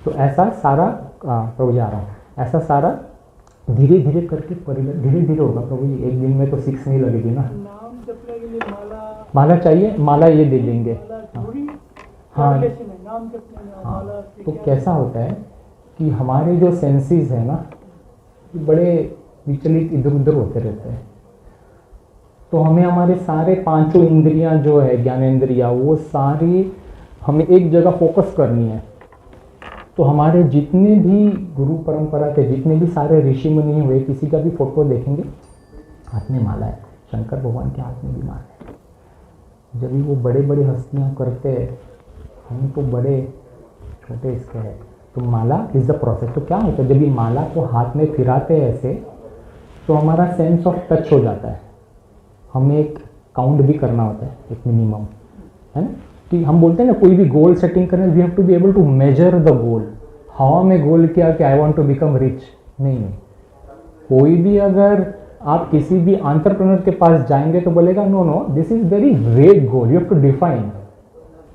तो ऐसा सारा, प्रभु जी आ रहा हूँ, ऐसा सारा धीरे धीरे करके धीरे धीरे होगा। प्रभु जी, एक दिन में तो 6 नहीं लगेगी ना। नाम जपने के लिए माला चाहिए, माला ये दे देंगे। हाँ नाम जपने में हाँ, माला तो कैसा होता है कि हमारे जो सेंसेस है ना, बड़े विचलित इधर उधर होते रहते हैं। तो हमें हमारे सारे 5 इंद्रियां जो है, ज्ञानेंद्रियां, वो सारी हमें एक जगह फोकस करनी है। तो हमारे जितने भी गुरु परंपरा के जितने भी सारे ऋषि मुनि हुए, किसी का भी फोटो देखेंगे, हाथ में माला है। शंकर भगवान के हाथ में भी माला है। जब भी वो बड़े बड़े हस्तियाँ करते हैं, हम तो बड़े छोटे इसके हैं। तो माला इज द प्रोसेस। तो क्या होता है, जब ये माला को हाथ में फिराते हैं ऐसे, तो हमारा सेंस ऑफ टच हो जाता है। हमें एक काउंट भी करना होता है, एक मिनिमम, है ना, कि हम बोलते हैं ना, कोई भी गोल सेटिंग करने, we have to be able to measure the goal. हवा में गोल किया कि I want to become rich, नहीं। कोई भी अगर आप किसी भी एंटरप्रेन्योर के पास जाएंगे तो बोलेगा no no, this is very vague goal, you have to define.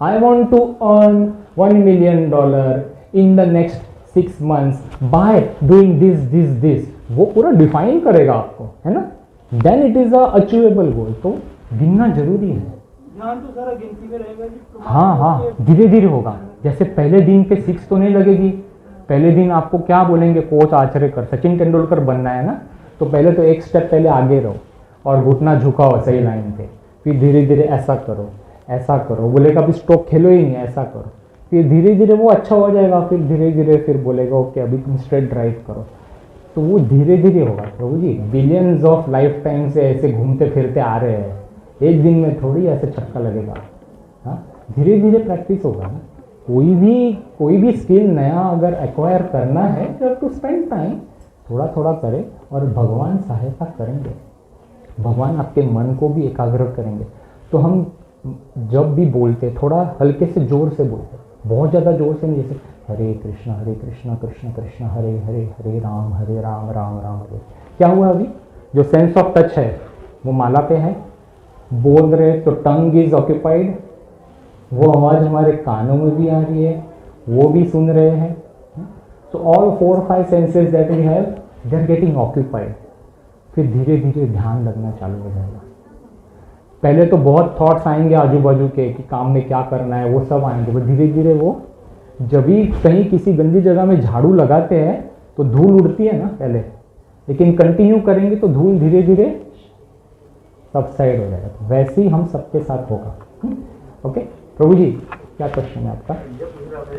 I want to earn $1 million in the next 6 months by doing this, वो पूरा डिफाइन करेगा आपको, है ना, then it is a achievable goal. तो गिनना जरूरी है। ध्यान तो सारा गिनती में रहेगा कि हाँ, धीरे धीरे होगा। जैसे पहले दिन पे 6 तो नहीं लगेगी। पहले दिन आपको क्या बोलेंगे कोच आचरेकर, सचिन तेंदुलकर बनना है ना, तो पहले तो एक स्टेप पहले आगे रहो और घुटना झुकाओ सही लाइन पे, फिर धीरे धीरे ऐसा करो, बोलेगा अभी स्ट्रोक खेलो ही नहीं, ऐसा करो, फिर धीरे धीरे वो अच्छा हो जाएगा, फिर धीरे धीरे फिर बोलेगा ओके अभी तुम स्ट्रेट ड्राइव करो। तो वो धीरे धीरे होगा प्रभु जी। बिलियंस ऑफ लाइफ टाइम से ऐसे घूमते फिरते आ रहे हैं, एक दिन में थोड़ी ऐसे छक्का लगेगा। हाँ, धीरे धीरे प्रैक्टिस होगा ना। कोई भी स्किल नया अगर एक्वायर करना है तो टू स्पेंड टाइम, थोड़ा थोड़ा करें और भगवान सहायता करेंगे। भगवान आपके मन को भी एकाग्र करेंगे। तो हम जब भी बोलते थोड़ा हल्के से जोर से बोलते, बहुत ज़्यादा जोर से नहीं, जैसे हरे कृष्णा कृष्ण कृष्ण हरे हरे, हरे राम राम राम हरे। क्या हुआ अभी? जो सेंस ऑफ टच है वो माला पे है, बोल रहे तो टंग इज ऑक्यूपाइड, वो आवाज़ हमारे कानों में भी आ रही है, वो भी सुन रहे हैं। So all 4-5 senses that we have they are getting occupied. फिर धीरे धीरे ध्यान लगना चालू हो जाएगा। पहले तो बहुत थॉट्स आएंगे आजू बाजू के कि काम में क्या करना है, वो सब आएंगे, पर धीरे धीरे वो, जब भी कहीं किसी गंदी जगह में झाड़ू लगाते हैं तो धूल उड़ती है ना पहले, लेकिन कंटिन्यू करेंगे तो धूल धीरे धीरे सबसाइड हो जाएगा। तो वैसे ही हम सबके साथ होगा। ओके प्रभु जी, क्या क्वेश्चन है आपका? ये पूछ रहा था,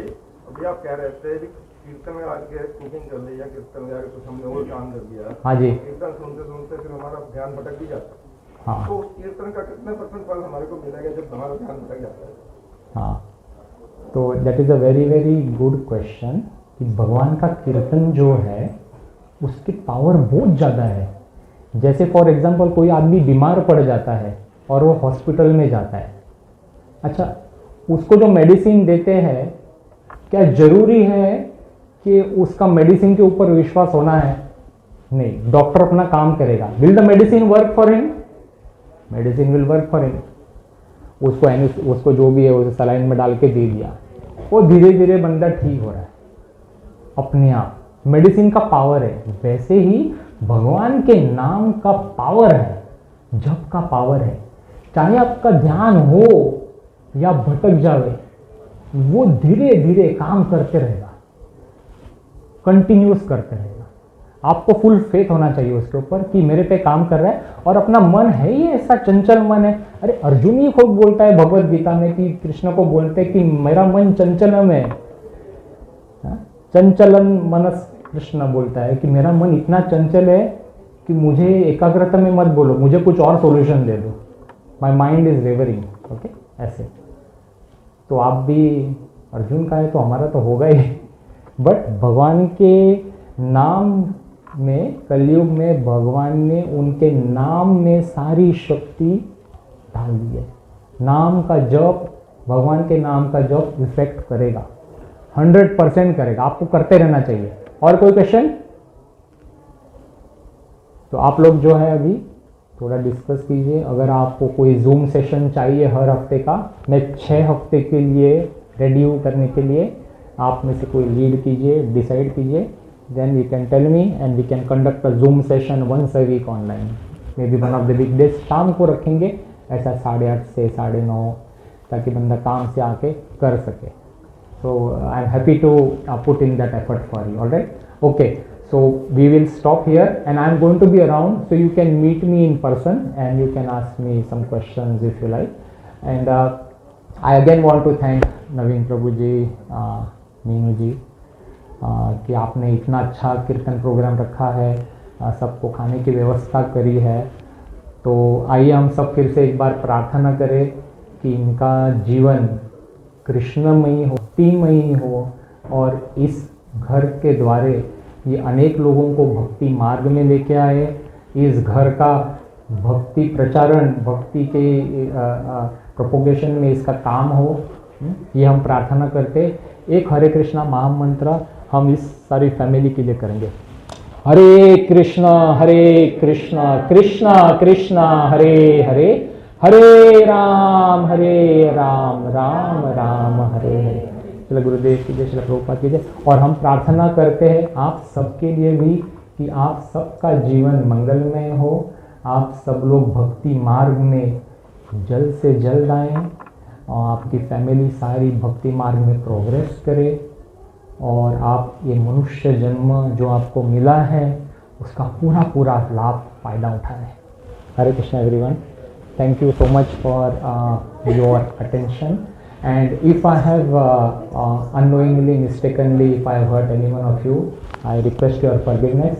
अभी आप कह रहे थे कि कीर्तन में आके कुकिंग कर ली या कीर्तन में आके कुछ हमने और काम कर दिया। हाँ जी। कीर्तन सुनते सुनते फिर हमारा ध्यान भटक भी जाता है। हाँ। तो उस कीर्तन का कितने % फल हमारे को मिलेगा जब हमारा ध्यान भटक जाता है? हाँ, तो that is a very very good question कि भगवान का कीर्तन जो है उसकी पावर बहुत ज़्यादा है। जैसे फॉर एग्जांपल कोई आदमी बीमार पड़ जाता है और वो हॉस्पिटल में जाता है, अच्छा उसको जो मेडिसिन देते हैं क्या ज़रूरी है कि उसका मेडिसिन के ऊपर विश्वास होना है? नहीं, डॉक्टर अपना काम करेगा। Will the medicine work for him? Medicine will work for him. उसको जो भी है उसे सलाइन में डाल के दे दिया, वो धीरे धीरे बंदा ठीक हो रहा है अपने आप। मेडिसिन का पावर है, वैसे ही भगवान के नाम का पावर है, जप का पावर है। चाहे आपका ध्यान हो या भटक जावे, वो धीरे धीरे काम करते रहेगा, कंटिन्यूस करते रहेगा। आपको फुल फेथ होना चाहिए उसके ऊपर कि मेरे पे काम कर रहा है। और अपना मन है ही ऐसा चंचल मन है। अरे अर्जुन ही खुद बोलता है भगवत गीता में कि कृष्ण को बोलते कि मेरा मन चंचलम है, चंचलन मनस। कृष्ण बोलता है कि मेरा मन इतना चंचल है कि मुझे एकाग्रता में मत बोलो, मुझे कुछ और सॉल्यूशन दे दो, my mind is wavering. Okay, ऐसे तो आप भी अर्जुन का है तो हमारा तो होगा ही। बट भगवान के नाम में, कलयुग में भगवान ने उनके नाम में सारी शक्ति डाल दी है। नाम का जप, भगवान के नाम का जप इफेक्ट करेगा, 100% करेगा। आपको करते रहना चाहिए। और कोई क्वेश्चन? तो आप लोग जो है अभी थोड़ा डिस्कस कीजिए। अगर आपको कोई जूम सेशन चाहिए हर हफ्ते का, मैं 6 हफ्ते के लिए रेडी हूँ करने के लिए, आप में से कोई लीड कीजिए, डिसाइड कीजिए, then you can tell me and we can conduct a Zoom session once a week online. Maybe one of the week days शाम को रखेंगे, ऐसा 8:30 से 9:30, ताकि बंदा काम से आके कर सके। So I am happy to put in that effort for you. All right? Okay. So we will stop here, and I am going to be around, so you can meet me in person and you can ask me some questions if you like. And I again want to thank नवीन प्रभु जी, मीनू जी, कि आपने इतना अच्छा कीर्तन programme रखा है, सबको खाने की व्यवस्था करी है। तो आइए हम सब फिर से एक बार प्रार्थना करें कि इनका जीवन कृष्णमयी हो, भक्तिमयी हो, और इस घर के द्वारे ये अनेक लोगों को भक्ति मार्ग में लेके आए। इस घर का भक्ति प्रचारण, भक्ति के प्रोपोगेशन में इसका काम हो, ये हम प्रार्थना करते। एक हरे कृष्णा महामंत्र हम इस सारी फैमिली के लिए करेंगे। हरे कृष्णा कृष्णा कृष्णा हरे हरे, हरे राम राम राम हरे हरे। चलो गुरुदेव की जय, श्री प्रभुपाद की जय। और हम प्रार्थना करते हैं आप सबके लिए भी कि आप सबका जीवन मंगलमय हो, आप सब लोग भक्ति मार्ग में जल्द से जल्द आएँ और आपकी फैमिली सारी भक्ति मार्ग में प्रोग्रेस करे और आप ये मनुष्य जन्म जो आपको मिला है उसका पूरा पूरा लाभ फायदा उठाएं। Hare Krishna everyone, thank you so much for your attention, and if I have unknowingly, mistakenly, if I have hurt any one of you, I request your forgiveness.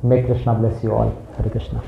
May Krishna bless you all. Hare Krishna.